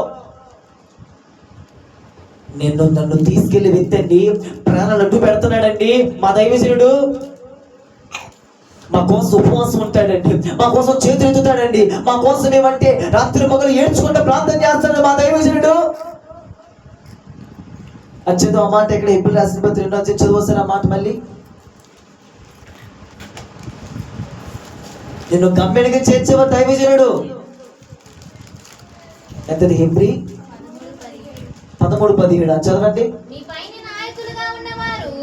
నన్ను తీసుకెళ్లి వ్యక్తి ప్రాణాలు అడ్డు పెడుతున్నాడండి మా దైవజనుడు. మా కోసం ఉపవాసం ఉంటాడండి, మా కోసం చేతులు ఎత్తుతాడండి, మా కోసం ఏమంటే రాత్రి పగలు ఏడ్చుకుంటే ప్రార్థన చేస్తాడు మా దైవజనుడు. చదువు ఆ మాట ఇక్కడ ఎప్పుడు రాసిన పత్రిక 2 చదువుసారు ఆ మాట మళ్ళీ. నిన్ను గమ్మెడిగా చేర్చేవా దైవజనుడు. ఎంతది? హెబ్రీ 13:17 చదవండి.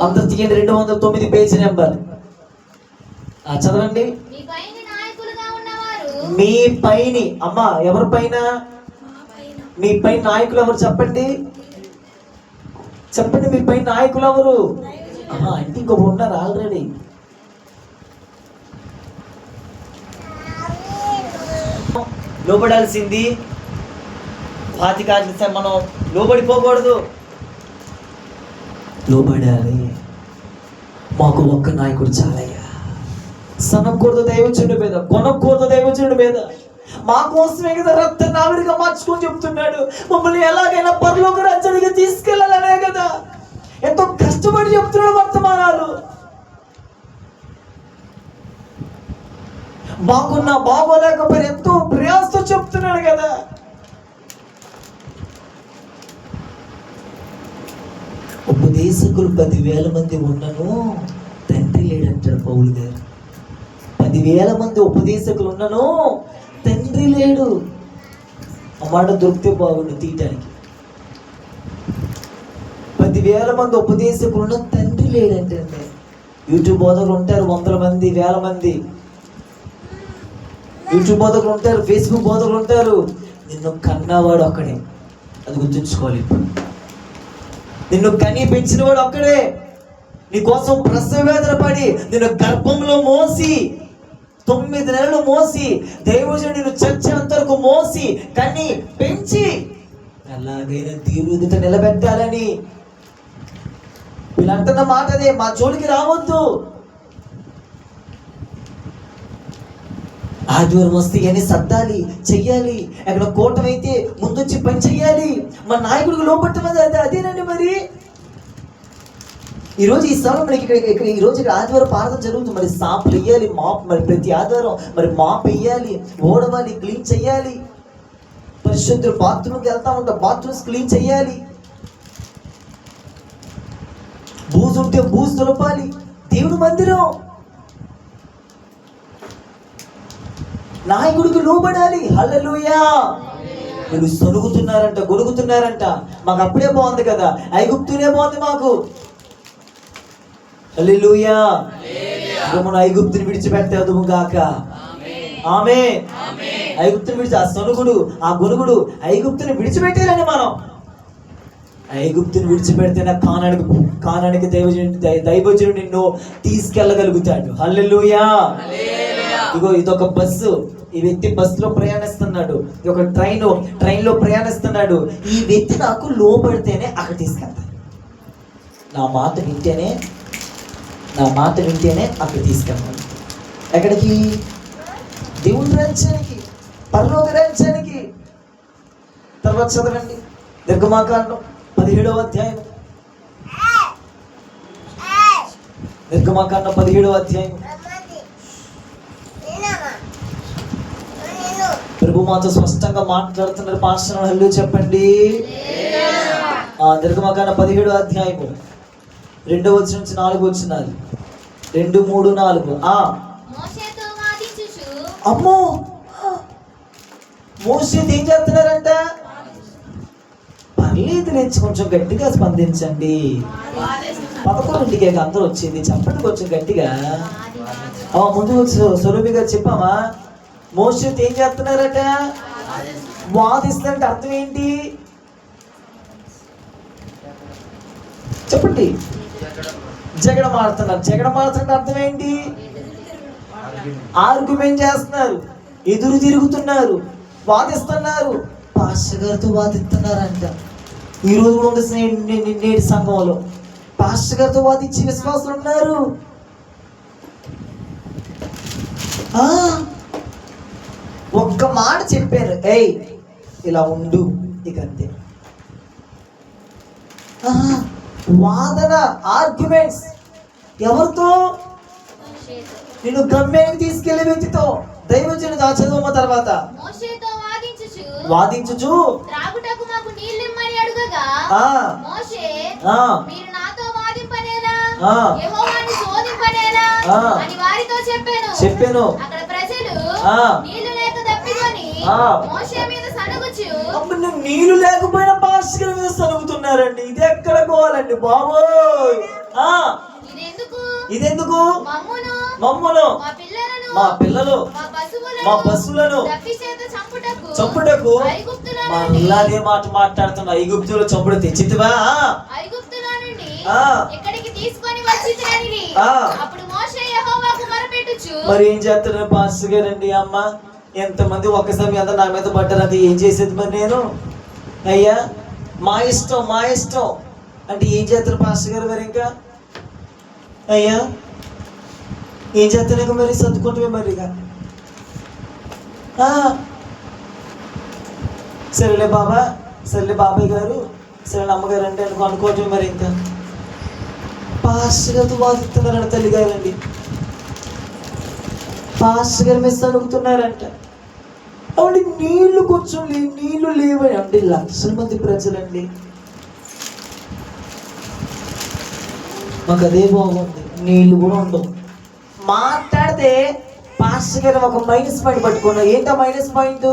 అందరు తీయండి, 209 పేజీ నెంబర్. చదవండి. మీ పైని, అమ్మా ఎవరి పైన? మీ పై నాయకులు ఎవరు చెప్పండి? చెప్పండి, మీ పై నాయకులు ఎవరు? అంటే ఇంకొకరు ఉన్నారు ఆల్రెడీ. లోబడాల్సింది బాధ్యత. మనం లోబడిపోకూడదు, లోబడాలి. మాకు ఒక్క నాయకుడు చాలయ్యా. సనకూడదు దైవజనుడి మీద, కొనకూడదు దైవజనుడి మీద. మా కోసమే కదా రక్త నావిడిగా మార్చుకొని చెప్తున్నాడు. మమ్మల్ని ఎలాగైనా పరలోక రాజ్యానికి తీసుకెళ్ళాలనే కదా ఎంతో కష్టపడి చెప్తున్నాడు వర్తమానాలు. బాగున్నా బాగోలేకపోయినా ఎంతో ప్రయాసతో చెప్తున్నాడు కదా. ఉపదేశకులు 10,000 మంది ఉన్నను తండ్రి లేడంటాడు పౌలు గారు. 10,000 మంది ఉపదేశకులు ఉన్నను తండ్రి లేడు. అమ్మాట దొరికితే బాగుండు తీయటానికి. 10,000 మంది ఉపదేశకులు ఉన్న తండ్రి లేడంటే. యూట్యూబ్ బోధకులు ఉంటారు 100 మంది, 1000 మంది. యూట్యూబ్ బోధకులు ఉంటారు, ఫేస్బుక్ బోధకులు ఉంటారు. నిన్ను కన్నవాడు ఒక్కడే, అది గుర్తుంచుకోవాలి. నిన్ను కని పెంచిన వాడు ఒక్కడే. నీకోసం ప్రసవ వేదన పడి నేను గర్భంలో మోసి 9 నెలలు మోసి దైవజనుడు నిన్ను చచ్చేంత వరకు మోసి కన్ని పెంచి ఎలాగైనా దేవుని ఎదుట నిలబెట్టాలని వీళ్ళంటున్న మాట అదే, మా జోలికి రావద్దు. ఆదివారం వస్తే అని సర్దాలి, చెయ్యాలి. ఎక్కడ కూటమైతే ముందొచ్చి పని చెయ్యాలి. మా నాయకుడికి లోపట్టమది అదేనండి. మరి ఈరోజు ఈ స్థలం మనకి ఇక్కడ ఈరోజు ఇక్కడ ఆదివారం ప్రార్థన జరుగుతుంది. మరి సాపులు వేయాలి, మాప్, మరి ప్రతి ఆదివారం మరి మాప్ వేయాలి, ఓడవాలి, క్లీన్ చెయ్యాలి. పరిశుద్ధులు బాత్రూమ్కి వెళ్తా ఉంటాం, బాత్రూమ్స్ క్లీన్ చెయ్యాలి. బూజు ఉంటే బూజు తులపాలి. దేవుని మందిరం నాయకుడికి లోబడాలి. హల్లెలూయా. వీళ్ళు సొనుగుతున్నారంట, గొడుగుతున్నారంట. మాకు అప్పుడే బాగుంది కదా, ఐగుప్తునే బాగుంది మాకు. హల్లెలూయా. మన ఐగుప్తుని విడిచిపెట్టేదుము గాక. ఆమేన్. ఐగుప్తుని విడిచి ఆ సొనుగుడు, ఆ గొనుగుడు ఐగుప్తుని విడిచిపెట్టారని మనం. ఐగుప్తుని విడిచిపెడితేనే కానానికి దైవజనుడు నిన్ను తీసుకెళ్ళగలుగుతాడు. హల్లెలూయా. ఇగో ఇదొక బస్సు. ఈ వ్యక్తి బస్సులో ప్రయాణిస్తున్నాడు. ఒక ట్రైన్లో ప్రయాణిస్తున్నాడు. ఈ వ్యక్తి నాకు లోపడితేనే అక్కడ తీసుకెళ్తాను. నా మాట వింటేనే అక్కడ తీసుకెళ్తాను. ఎక్కడికి? దేవుని రాజ్యానికి, పరలోక రాజ్యానికి. తర్వాత చదవండి నిర్గమాకాండం 17వ అధ్యాయం. నిర్గమాకాండం 17వ అధ్యాయం. ప్రభు మాతో స్పష్టంగా మాట్లాడుతున్నారు. పాస్టర్ హల్లు చెప్పండి. నిర్గమాకాండం 17వ అధ్యాయము 2వ వచనం నుంచి 4వ వచనాలు. 2, 3, 4. అమ్మో, మోషేతో ఏం చేస్తున్నారంట? పర్లేదు లేచి కొంచెం గట్టిగా స్పందించండి. 11ంటికి అందరూ వచ్చింది, చెప్పండి కొంచెం గట్టిగా. ముందు సురభి గారు చెప్పామా? మోషేతో ఏం చేస్తున్నారట? వాదిస్తారంటే అర్థం ఏంటి చెప్పండి? జగడం ఆడుతున్నారు. అర్థం ఏంటి? ఆర్గ్యుమెంట్ చేస్తున్నారు, ఎదురు తిరుగుతున్నారు, వాదిస్తున్నారు. పాస్టర్ గారితో వాదిస్తున్నారంట. ఈ రోజు కూడా ఉంది నేటి సంఘంలో. పాస్టర్ గారితో వాదించి విశ్వాసులు ఉన్నారు. ఒక్క మాట చెప్పారు, ఏయ్ ఇలా ఉండు, ఇక అంతే. వాదన, ఆర్గ్యుమెంట్స్ ఎవరితో? నిన్ను గమ్యానికి తీసుకెళ్లే వ్యక్తితో. దైవజనుడు ఆ చదువు తర్వాత వాదించుచు త్రాగుటకు మాకు నీళ్ళిమ్మని అడుగగా మోషే మీరు నాతో వాదింపనేలా, యెహోవాను శోధింపనేలా అని వారితో చెప్పాను. అక్కడ ప్రజలు నీళ్లు లేక తప్పికొని మోషే మీద సనుగుచు. అప్పుడు నీళ్లు లేకపోయినా పాస్టర్ మీద సనుగుతున్నారండి. ఇది ఎక్కడ పోవాలండి బాబోయ్? ఇదెందుకు? మమ్మును, మా పిల్లలు, మా పశువులను చంపుటకు. మళ్ళీ మాట మాట్లాడుతున్నా. ఐగుప్తులో చంపుడు తెచ్చితివా? మరి ఏం చేస్తున్నారు పాస్టర్ గారండి? అమ్మ, ఎంతమంది ఒక్కసారి అంతా నా మీద పడ్డారు, అది ఏం చేసేది మరి నేను? అయ్యా మా ఇష్టం అంటే ఏం చేస్తారు పాస్టర్ గారు? మరి ఇంకా అయ్యా ఏం చేస్తాను మరి? సర్దుకుంటే మరిగా సరేలే బాబాయ్ గారు, సరేలే అమ్మగారు అంటే అనుకోవటం. మరి ఇంకా పాస్టర్ గారితో వాదిస్తున్నారంట. తల్లి గారండి, పాస్టర్ గారు మిస్ అడుగుతున్నారంట. అవును, నీళ్లు కొంచెం నీళ్లు లేవని అంటే లక్షల మంది ప్రజలండి. మాకు అదే బాగుంది, నీళ్లు కూడా ఉండవు. మాట్లాడితే పాస్టర్ గారు ఒక మైనస్ పాయింట్ పట్టుకున్నాం. ఏంటో మైనస్ పాయింట్?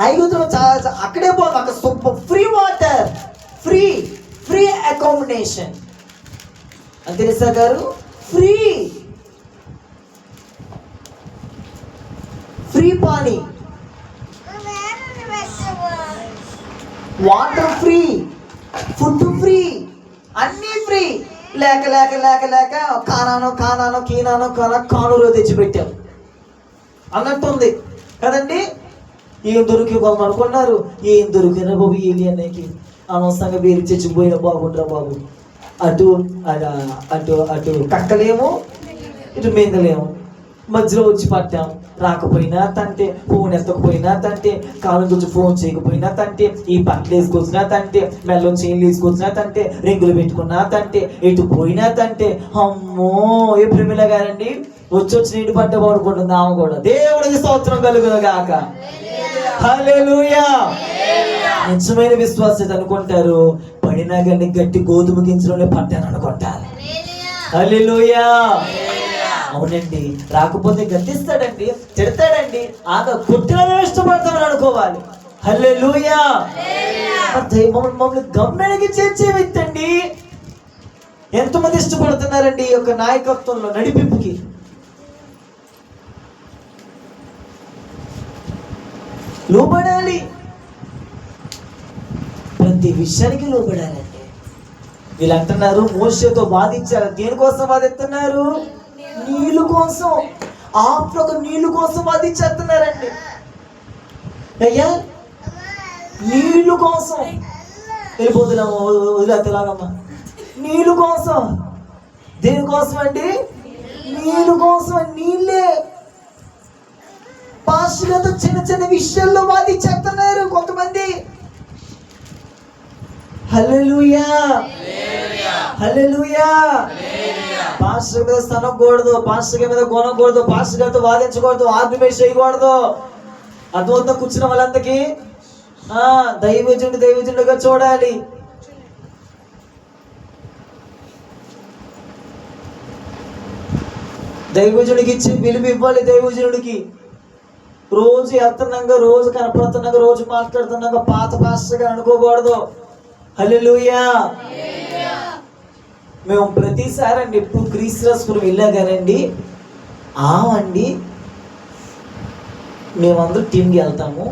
ఐగుప్తులో చాలా అక్కడే బాగుంది. అక్కడ super free water, free accommodation. తెలుసా గారు? Free pani, water free, food free, అన్నీ ఫ్రీ. లేక లేక లేక లేక కీనానో కానులో తెచ్చిపెట్టాం అన్నట్టుంది కదండి. ఏం దొరికి వాళ్ళు అనుకున్నారు, ఏం దొరికిన బాబు ఏలియన్నకి అనవసరంగా వేరు చచ్చిపోయిన బాగుండ్రా బాబు. అటు అటు అటు కక్కలేము, ఇటు మింగలేము, మధ్యలో వచ్చి పట్టాం. రాకపోయినా తంటే, ఫోన్ ఎత్తకపోయినా తంటే, కాలం గురించి ఫోన్ చేయకపోయినా తంటే, ఈ బట్టలు వేసుకొచ్చినా తంటే, మెల్లం చైన్లు వేసుకొచ్చినా తంటే, రింగులు పెట్టుకున్నా తంటే, ఎటు పోయినా తంటే. అమ్మో ఏ ప్రేమిల గారండి వచ్చి నీటి పట్ట పడుకుంటుంది ఆమె కూడా. దేవుడికి స్తోత్రం కలుగును గాక. హల్లెలూయా. నిజమైన విశ్వాసం అనుకుంటారు, పడినా కానీ గట్టి గోధుమ గింజలోనే పట్టాను అనుకుంటారు. హల్లెలూయా. అవునండి, రాకపోతే గద్దిస్తాడండి, తిడతాడండి, కొట్టిన ఇష్టపడతామని అనుకోవాలి. హల్లెలూయా. మమ్మల్ని గమ్యానికి చేర్చే వ్యక్తి అండి. ఎంతమంది ఇష్టపడుతున్నారండి ఈ యొక్క నాయకత్వంలో, నడిపింపుకి. లోబడాలి, ప్రతి విషయానికి లోబడాలండి. వీళ్ళు అంటున్నారు మోషేతో వాదించారు. దేనికోసం వాదిస్తున్నారు? నీళ్ళు కోసం. ఆఫ్రికా నీళ్ళు కోసం వాదించేస్తున్నారండి. అయ్యా నీళ్ళు కోసం వెళ్ళిపోతున్నాము, వదిలేలాగమ్మా. నీళ్ళు కోసం. దేనికోసం అండి? నీళ్ళు కోసం. నీళ్ళే పాస్టర్లతో చిన్న చిన్న విషయాల్లో వాదించేస్తున్నారు కొంతమంది. హల్లెలూయా, హల్లెలూయా. పాస్టర్ మీద స్థనకూడదు, పాస్టర్ మీద కొనకూడదు, పాస్టర్ గారితో వాదించకూడదు, ఆర్గ్యుమెంట్ చేయకూడదు. అద్భుతంగా కూర్చున్న వాళ్ళంతకి దైవజనుడిగా చూడాలి. దైవజనుడికి ఇచ్చి విలువ ఇవ్వాలి. దైవజనుడికి రోజు వెళ్తున్నాగా, రోజు కనపడుతున్నాగా, రోజు మాట్లాడుతున్నాగా పాత పాస్టర్ గారు అనుకోకూడదు. హల్లెలూయా. మేము ప్రతిసారి అండి ఇప్పుడు క్రీస్తురాజపురం వెళ్ళాగానండి అండి మేమందరూ టీంకి వెళ్తాము.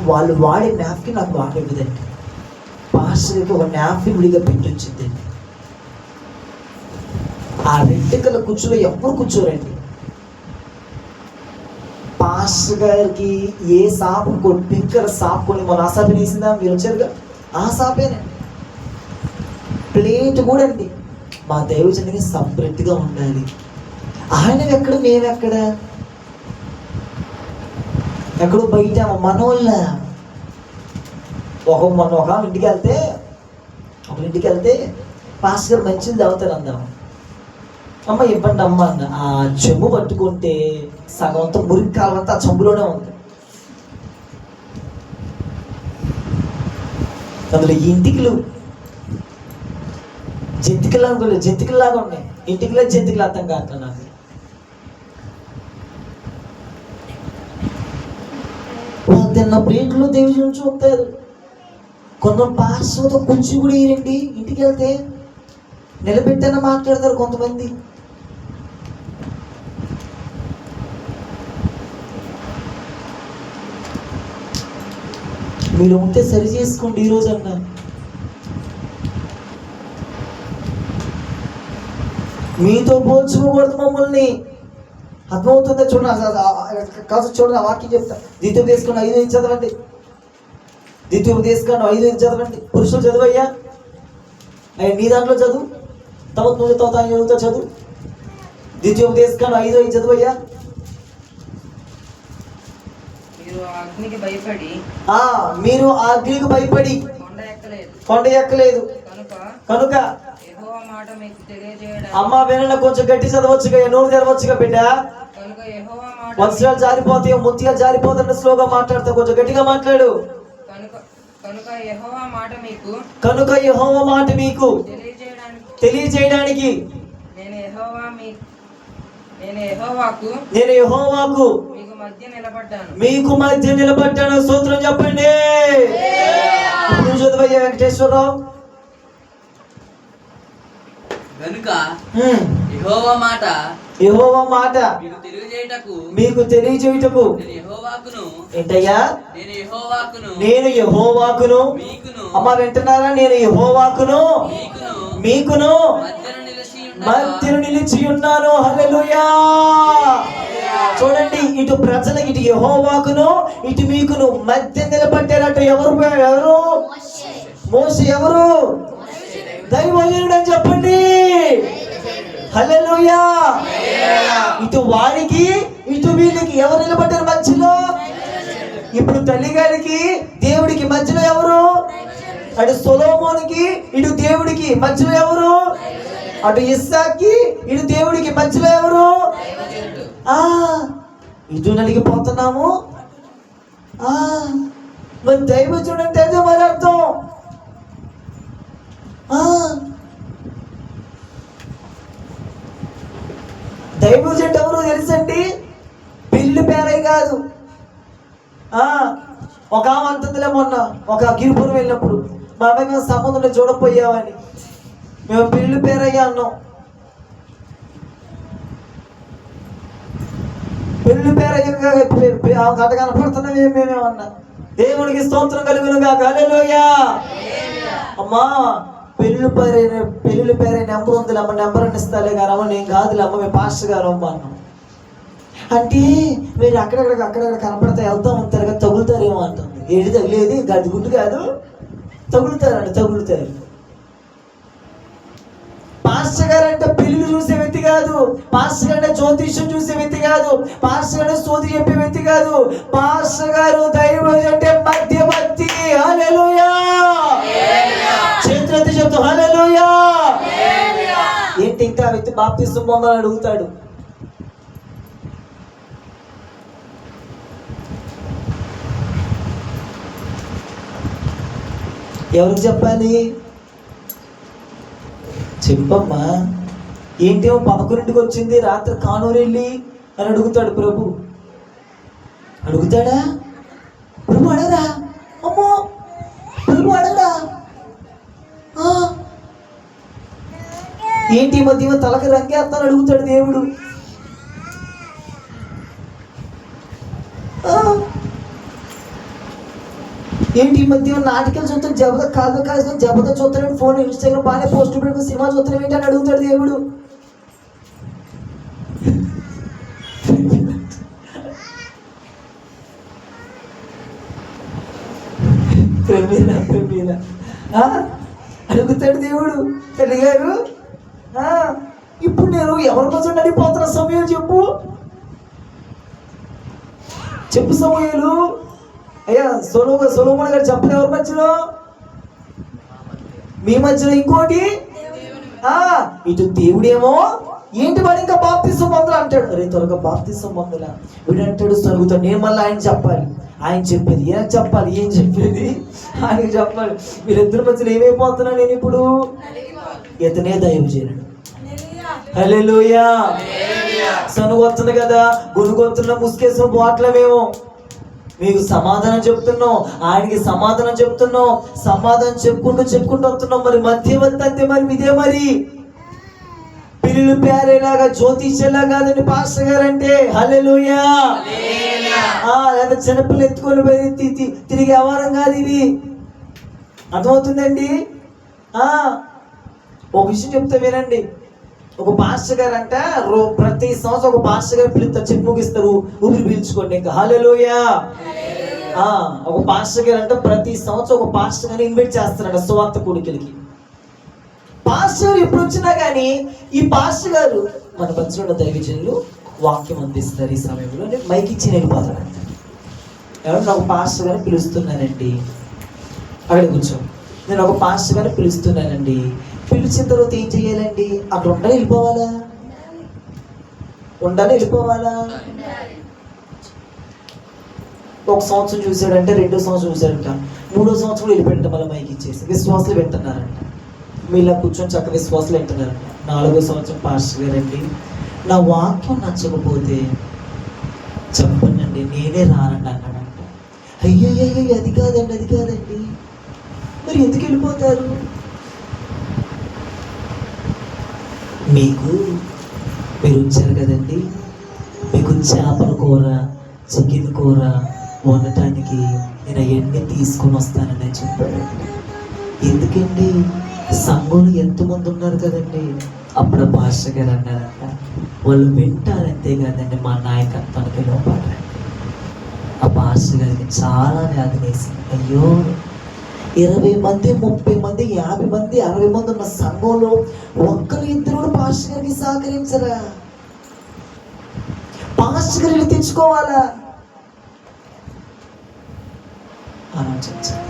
వాళ్ళు వాడే న్యాప్కి నాకు బాగా ఇవ్వదండి. పాస్టర్కి ఒక న్యాప్కి విడిగా పెట్టొచ్చిందండి. ఆ రెడ్డికల కూర్చోలో ఎప్పుడు కూర్చోరండి. పాస్టర్ గారికి ఏ సాపు పింకర సాపు కొని మన ఆ సాపే వేసిందా, మీరు వచ్చారుగా, ఆ సాపేనండి. ప్లేట్ కూడా అండి మా దైవజనుడికి సపరేట్గా ఉండాలి. ఆయన ఎక్కడ, మేమెక్కడ, ఎక్కడో బయట మనోళ్ళ. మొన్న ఒక ఇంటికి వెళ్తే పాస్టర్ గారు మంచిది తాగుతారు అందాం. అమ్మ ఇవ్వండి అమ్మ అన్న. ఆ చెంబు పట్టుకుంటే సగం అంతా మురికి కాలంతా ఆ చెంబులోనే ఉంది. అందులో జంతికలాగా ఉన్నాయి. జంతికలు అర్థం కాక నాకు. తిన్న ప్లేట్లో దేవుని చూపుతారు. కొంతమంది పాస్టర్తో కొంచెం కూడా వేయండి. ఇంటికి వెళ్తే నిలబెట్టని మాట్లాడతారు కొంతమంది. మీరు ఉంటే సరి చేసుకోండి ఈరోజు అన్నా. మీతో పోల్చుకోకూడదు మమ్మల్ని. అర్థమవుతుందా? చూడండి, కాదు చూడండి, ఆ వాక్యం చెప్తా. ద్వితీయోపదేశకాండం 5:5 చదవండి. ద్వితీయోపదేశకాండం 5:5 చదవండి. పురుషులు చదువయ్యా, నీ దాంట్లో చదువు, తవతో చదువు. ద్వితీయోపదేశకాండం 5:5 చదువయ్యా. మీరు ఆ అగ్నికి భయపడి కొండ ఎక్కలేదు కనుక అమ్మ వినన్న కొంచెం గట్టి చదవచ్చుగా, నోరు తెరవచ్చుగా బిడ్డ. వస్త్రాలు జారిపోతాయి, ముత్యాలు జారిపోతాయి. స్లోగా మాట్లాడతా, కొంచెం గట్టిగా మాట్లాడు. కనుక యెహోవా మాట మీకు తెలియజేయడానికి నేను యెహోవాకు మీకు మధ్య నిలబడ్డాను. స్తోత్రం చెప్పండి. ఇప్పుడు చదువయ్యా వెంకటేశ్వరరావు. కనుక యెహోవా మాట యెహోవా మాట మీకు తెలియజేయుటకు మీకు తెలియజేయుటకు నేను యెహోవాకును ఏంటయ్యా? నేను యెహోవాకును నేను యెహోవాకును. మీకును అమ్మ వింటున్నారా? నేను యెహోవాకును మీకును మీకును మధ్యను నిలిచి ఉన్నాను. హల్లెలూయా. చూడండి, ఇటు ప్రజలు, ఇటు యెహోవాకును, ఇటు మీకును మధ్య నిలబడ్డారట. ఎవరు? మోషే. ఎవరు? దైవజనుడు అని చెప్పండి. హల్లెలూయా. ఇటు వారికి, ఇటు వీళ్ళకి ఎవరు నిలబడ్డారు మధ్యలో? ఇప్పుడు తల్లి గారికి దేవుడికి మధ్యలో ఎవరు? అటు సొలొమోనుకి, ఇటు దేవుడికి మధ్యలో ఎవరు? అటు ఇస్సాకి, ఇటు దేవుడికి మధ్యలో ఎవరు? ఇటు నలిగిపోతున్నాము. మరి దైవజనుడు అంటే అదే మరి అర్థం. దైవజనుడు ఎవరు తెలుసండి? పిల్లి పేరై కాదు. ఒక ఆమె అంటుందిలే, మొన్న ఒక గిరిపురం వెళ్ళినప్పుడు మా అమ్మాయి మేము సంబంధంలో చూడపోయామని మేము పిల్లి పేరయ్యా అన్నాం. పెళ్లి పేరయ్యగా కథ కనపడుతున్నాం మేమేమన్నా. దేవునికి స్తోత్రం కలుగునుగా. హల్లెలూయా. అమ్మా, పెళ్లి పేరు నెంబర్ ఉంది అమ్మ, నెంబర్ అని ఇస్తాలే కానీ అమ్మ నేను కాదులే అమ్మ, మేము పాస్టర్ గారు అమ్మ అన్నాం. అంటే మీరు అక్కడక్కడ కనపడితే వెళ్తా ఉంటారు కదా, తగులుతారేమో అంటుంది. ఏది తగిలేది? గది గుడ్డు కాదు, తగులుతారు. పాస్టర్ గారు అంటే పెళ్లి చూసే వ్యక్తి కాదు. పాస్టర్ గారు అంటే జ్యోతిష్యం చూసే వ్యక్తి కాదు. పాస్టర్ గారు స్తోత్రం చెప్పే వ్యక్తి కాదు. పాస్టర్ గారు దైవజనుడు అంటే మధ్యవర్తి. హల్లెలూయా. చేతులెత్తి చెప్తూ హల్లెలూయా. ఏంటి ఇంకా ఆ వ్యక్తి బాప్తిస్మం పొందాలని అడుగుతాడు. ఎవరికి చెప్పాలి? చెప్పమ్మా. ఏంటేమో 11ంటికి వచ్చింది, రాత్రి కానూరు వెళ్ళి అని అడుగుతాడు ప్రభు. అడుగుతాడా? ప్రభు అడగరా? అమ్మో, ప్రభు అడగరా? ఏంటి ఈ మధ్య తలకి రంగేస్తాను అడుగుతాడు దేవుడు. ఏంటి ఈ మధ్య నాటికలు చూస్తాను, జబద కాదు జబద చూస్తాను, ఫోన్ ఇన్స్టాగ్రామ్ బాగానే పోస్ట్ పెట్టుకుని సినిమా చూస్తాను ఏంటి అని అడుగుతాడు దేవుడు. అడుగుతాడు దేవుడు. తల్లి గారు, ఇప్పుడు నేను ఎవరి కోసం అడిగిపోతున్న సమయం చెప్పు సమయాలు. అయ్యా సొలొమోను గారు చెప్పలేదు ఎవరి మధ్యలో? మీ మధ్యలో. ఇంకోటి ఇటు దేవుడేమో ఏంటి వాడు ఇంకా బాప్తిస్మం పొందరా అంటాడు. అరే త్వరగా బాప్తిస్మం పొందరా వీడు అంటాడు. సరుగుతాడు. నేను మళ్ళీ ఆయన చెప్పాలి. ఆయన చెప్పేది ఏం చెప్పాలి, ఏం చెప్పేది ఆయనకి చెప్పాలి. వీరిద్దరి మధ్యలో ఏమైపోతున్నా నేను ఇప్పుడు? ఇతనే దైవజనుడు. హల్లెలూయా. సనుగొస్తుంది కదా, గునుగొస్తున్నా, ముసుకేసిన పోట్లమేమో. మీకు సమాధానం చెప్తున్నాం, ఆయనకి సమాధానం చెప్తున్నాం, సమాధానం చెప్పుకుంటూ వస్తున్నాం. మరి మధ్యవర్తి అంతే మరి ఇదే. మరి పిల్లలు పేరేలాగా జ్యోతిష్యలా కాదండి పాస్టర్ గారు అంటే. హల్లెలూయా. లేదా చిన్నపిల్లలు ఎత్తుకొని తిరిగి వ్యవహారం కాదు ఇది. అర్థమవుతుందండి? ఒక విషయం చెప్తే వినండి. ఒక పాస్టర్ గారు అంట ప్రతి సంవత్సరం ఒక పాస్టర్ గారు పిలుస్తారు, చెప్పి ముగిస్తారు, ఊపిరి పీల్చుకోండి ఇంకా. హల్లెలూయా. ఒక పాస్టర్ గారు అంటే ప్రతి సంవత్సరం ఒక పాస్టర్ గారిని ఇన్వైట్ చేస్తారంట సువార్త కూడికలకి. పాస్టర్ ఎప్పుడు వచ్చినా కానీ ఈ పాస్టర్ గారు మన మధ్యలో దైవజనులు వాక్యం అందిస్తారు ఈ సమయంలో మైక్ ఇచ్చి వెళ్ళిపోతారంట. ఎవరు? నాకు పాస్టర్ గారిని పిలుస్తున్నానండి. అక్కడ కూర్చో. నేను ఒక పాస్టర్ గారిని పిలుస్తున్నానండి. పిలిచిన తర్వాత ఏం చెయ్యాలండి? అక్కడ ఉండాలి, వెళ్ళిపోవాలా? ఒక సంవత్సరం చూశాడంటే, 2వ సంవత్సరం చూశాడంట, 3వ సంవత్సరం వెళ్ళిపోయాడంట. మళ్ళీ మైకి ఇచ్చేసి విశ్వాసాలు వింటున్నారంట. మీలా కూర్చొని చక్క విశ్వాసాలు వింటున్నారంట. 4వ సంవత్సరం పాస్టర్ గారండి, నా వాక్యం నచ్చకపోతే చెప్పండి, నేనే రానండి అన్నాడంట. అయ్యో అది కాదండి. మరి ఎందుకు వెళ్ళిపోతారు? మీ మీరు వచ్చారు కదండి, మీకు చేపల కూర, చికెన్ కూర వండటానికి నేను అవన్నీ తీసుకొని వస్తానని చెప్పాడండి. ఎందుకండి, సంఘంలో ఎంతమంది ఉన్నారు కదండి. అప్పుడు పాస్టర్ గారు అన్నారంట, వాళ్ళు వింటారంతే కదండి, మా నాయకత్వానికి లోపడ్డారు. ఆ పాస్టర్ గారికి చాలా వ్యాధి వేసింది. అయ్యో, 20 మంది, 30 మంది, 50 మంది, 60 మంది ఉన్న సంఘంలో ఒక్కరు ఇద్దరు పాస్టర్ గారికి సహకరించరా? పాస్టర్ గారిని తెచ్చుకోవాలా ఆలోచించాలి.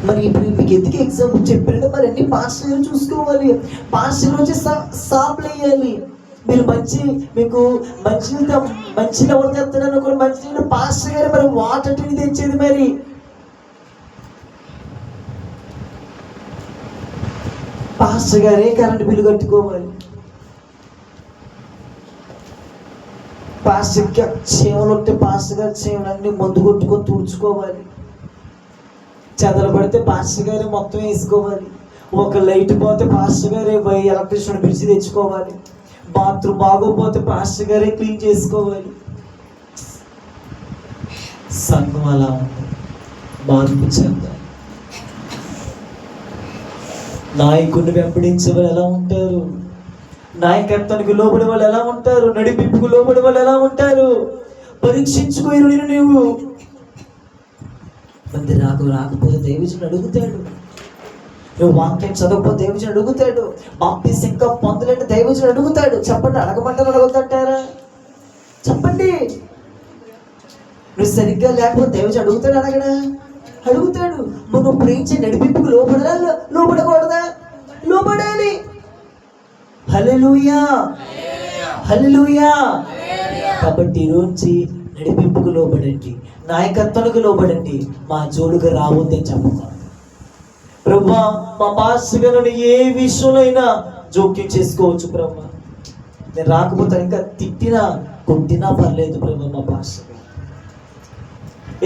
మరి ఇప్పుడు మీకు ఎందుకు ఎగ్జాంపుల్ చెప్పారంటే, మరి అన్ని పాస్టర్ గారు చూసుకోవాలి. పాస్టర్ వచ్చి సాపులు వేయాలి. మీరు మీకు మంచిగా ఎవరు తెస్తున్నారు అనుకో, మంచి పాస్టర్ గారు మరి వాటర్ తెచ్చేది. మరి పాస్టర్ గారే కరెంట్ బిల్లు కట్టుకోవాలి. పాస్టర్ చేమలు ఉంటే పాస్టర్ గారు చేమలన్నీ మందు కొట్టుకొని తుడుచుకోవాలి. చెదలు పడితే పాస్టర్ గారే మొత్తం వేసుకోవాలి. ఒక లైట్ పోతే పాస్టర్ గారే ఎలక్ట్రీషియన్ పిలిచి తెచ్చుకోవాలి. బాత్రూమ్ బాగోపోతే పాస్టర్ గారే క్లీన్ చేసుకోవాలి. సంఘం అలా ఉంది. మార్పు చెందాలి. నాయకుడిని వెంబడించే వాళ్ళు ఎలా ఉంటారు? నాయకత్వానికి లోబడి వాళ్ళు ఎలా ఉంటారు? నడిపింపుకు లోబడి వాళ్ళు ఎలా ఉంటారు? పరీక్షించుకోరు నేను. నువ్వు మంది రాకపోతే దైవజనుడు అడుగుతాడు. నువ్వు వాక్యం చదవకపోతే దైవజనుడు అడుగుతాడు. బాప్టిజం ఇంకా పొందలేని దైవజనుడు అడుగుతాడు. చెప్పండి, అడగమంటారు అడుగుతారా? చెప్పండి. నువ్వు సరిగ్గా లేకపోతే దైవజనుడు అడుగుతాడు, అడుగుతాడు. నువ్వు ప్రేమించే నడిపింపుకు లోబడదా, లోబడకూడదా? లోబడాలి. హల్లెలూయా, హల్లెలూయా. కాబట్టి ఈరోజు నడిపింపుకు లోబడండి, నాయకత్వానికి లోబడండి. మా జోడుగా రావద్దని చెప్పుకోండి. ప్రభువా, మా పాస్టర్ గారిని ఏ విషయంలో అయినా జోక్యం చేసుకోవచ్చు ప్రభా. నేను రాకపోతే ఇంకా తిట్టినా కొట్టినా పర్లేదు ప్రభా. మా పాస్టర్ గారు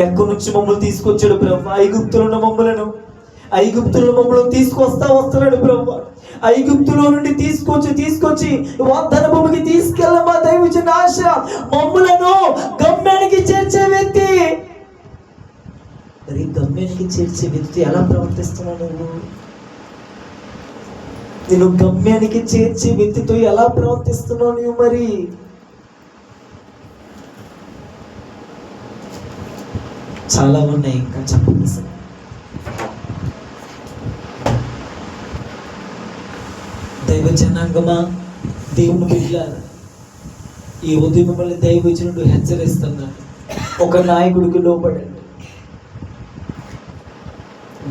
ఎక్కడి నుంచి మమ్మల్ని తీసుకొచ్చాడు ప్రభా. ఐగుప్తులున్న మమ్మల్ని తీసుకొస్తున్నాడు ప్రభా. ఐగుప్తులో నుండి తీసుకొచ్చి వాగ్దాన భూమికి తీసుకెళ్ళ మా దైవజన ఆశ. మమ్ములను గమ్యానికి చేర్చే వ్యక్తి. మరి గమ్యానికి చేర్చే వ్యక్తి ఎలా ప్రవర్తిస్తున్నావు నువ్వు? నేను గమ్యానికి చేర్చే వ్యక్తితో ఎలా ప్రవర్తిస్తున్నావు నువ్వు? మరి చాలా ఉన్నాయి, ఇంకా చెప్పండి సార్. దైవ జనాంగమా, దేవుని బిడ్డలారా, ఈ ఉదయం మిమ్మల్ని దైవజనుడు హెచ్చరిస్తున్నాడు. ఒక నాయకుడికి లోపడండి,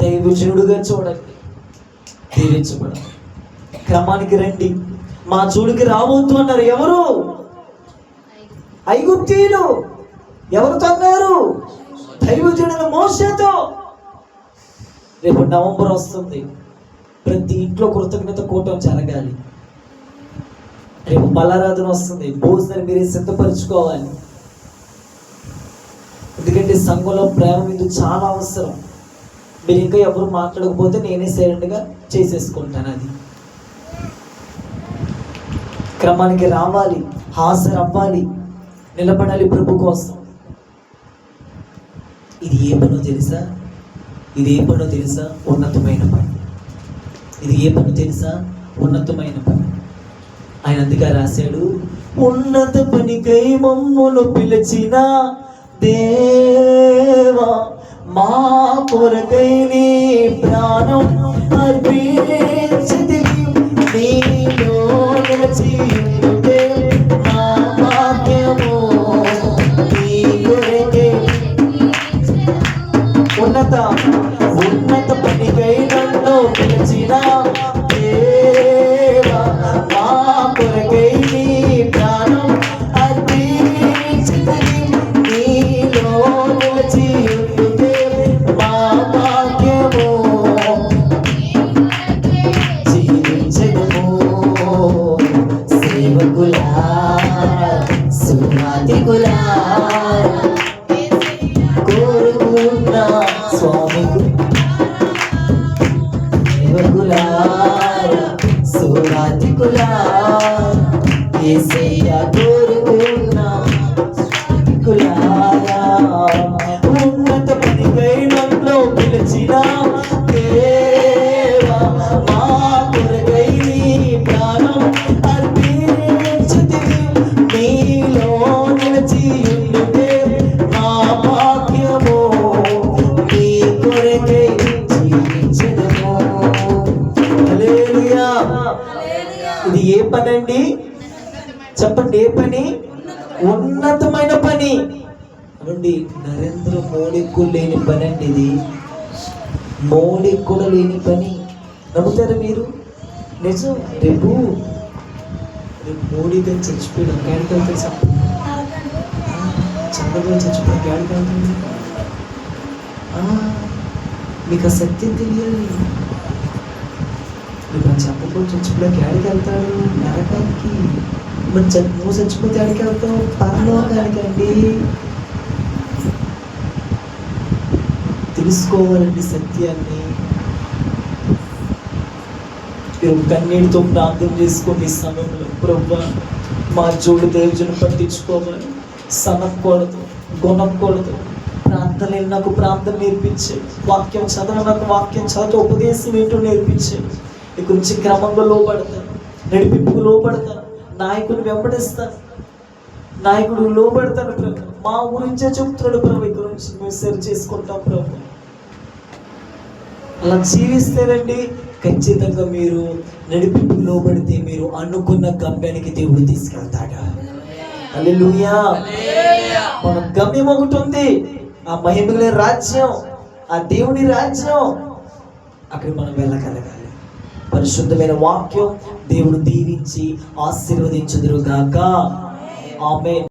దైవజనుడుగా చూడండి, దీవించబడాలి. క్రమానికి రండి, మా చూడికి రావద్దు అన్నారు. ఎవరు? ఐగుప్తీయులు. ఎవరితో అన్నారు? దైవజనుడు మోషేతో. రేపు నవంబర్ వస్తుంది. ప్రతి ఇంట్లో కృతజ్ఞత కూటం జరగాలి. రేపు బలారాధన వస్తుంది. భోజనాన్ని మీరే సిద్ధపరచుకోవాలి. ఎందుకంటే సంఘంలో ప్రేమ మీద చాలా అవసరం. మీరు ఇంకా ఎవరు మాట్లాడకపోతే నేనే సైలెంట్గా చేసేసుకుంటాను. అది క్రమానికి రావాలి, హాజరు అవ్వాలి, నిలబడాలి ప్రభు కోసం. ఇది ఏ పనో తెలుసా? ఉన్నతమైన పని. ఇది ఏ పని తెలుసా? ఉన్నతమైన పని. ఆయన అందుకే రాశాడు, ఉన్నత పనికై మమ్మును పిలిచిన దేవా, మా కొరకై నీ ప్రాణం అర్పించితివి. నీలో నిలిచియుండుటే మా భాగ్యము. నీ కొరకే ఉన్నత పనికై నన్ను పిలిచిన దేవా, మా కొరకై నీ ప్రాణం అర్పించితివి. నీలో నిలిచియుండుటే మా భాగ్యము. జీవించెదము సేవకులారా, సువార్తికులారా, కోరుకున్న స్వామికు సేవకులారా, పని అండి? చెప్పండి, ఏ పని? ఉన్నతమైన పని అండి. నరేంద్ర మోడీకి లేని పని అండి ఇది. మోడీకి కూడా లేని పని. నమ్ముతారా మీరు? నిజం. రేపు మోడీ గారు చచ్చిపోయాడు, గాడికి వెళ్తాడు. చంద్రబాబు చచ్చిపోయాడు, గాడికి వెళ్తాడు. మీకు ఆ సత్యం తెలియాలి. ఇప్పుడు చంద్రబాబు చచ్చిపోయాడు, గాడికి వెళ్తాడు నరకానికి. మరి నువ్వు చచ్చిపోతే ఆడికి వెళ్తావు పరలోకానికి అండి. తెలుసుకోవాలండి సత్యాన్ని. మీరు కన్నీటితో ప్రార్థన చేసుకోండి ఈ సమయంలో. ప్రభువా, మా జోడు దేవుని పట్టించుకోవాలి, సనక్కూడదు, గుణకూడదు. ప్రార్థనలు నాకు ప్రార్థన నేర్పించే, వాక్యం చదవ నాకు వాక్యం చదువు, ఉపదేశం ఏంటో నేర్పించే. ఇక నుంచి క్రమంగా లోపడతాను, నడిపింపుకు లోపడతాను, నాయకుని వెంబడిస్తాను, నాయకుడు లోపడతాను. ప్రభు మా గురించే చెప్తున్నాడు ప్రభు. ఇక్కడ నుంచి మేము సరి చేసుకుంటాం ప్రభు. అలా జీవిస్తేనండి ఖచ్చితంగా మీరు నడిపింపుకు లోబడితే మీరు అనుకున్న గమ్యానికి దేవుడు తీసుకెళ్తాడు. హల్లెలూయా. మన గమ్యం ఒకటి ఉంది, ఆ మహిమల రాజ్యం, ఆ దేవుని రాజ్యం. అక్కడికి మనం వెళ్ళగలగాలి. పరిశుద్ధమైన వాక్యం దేవుడు దీవించి ఆశీర్వదించుదురుగాక. ఆమేన్.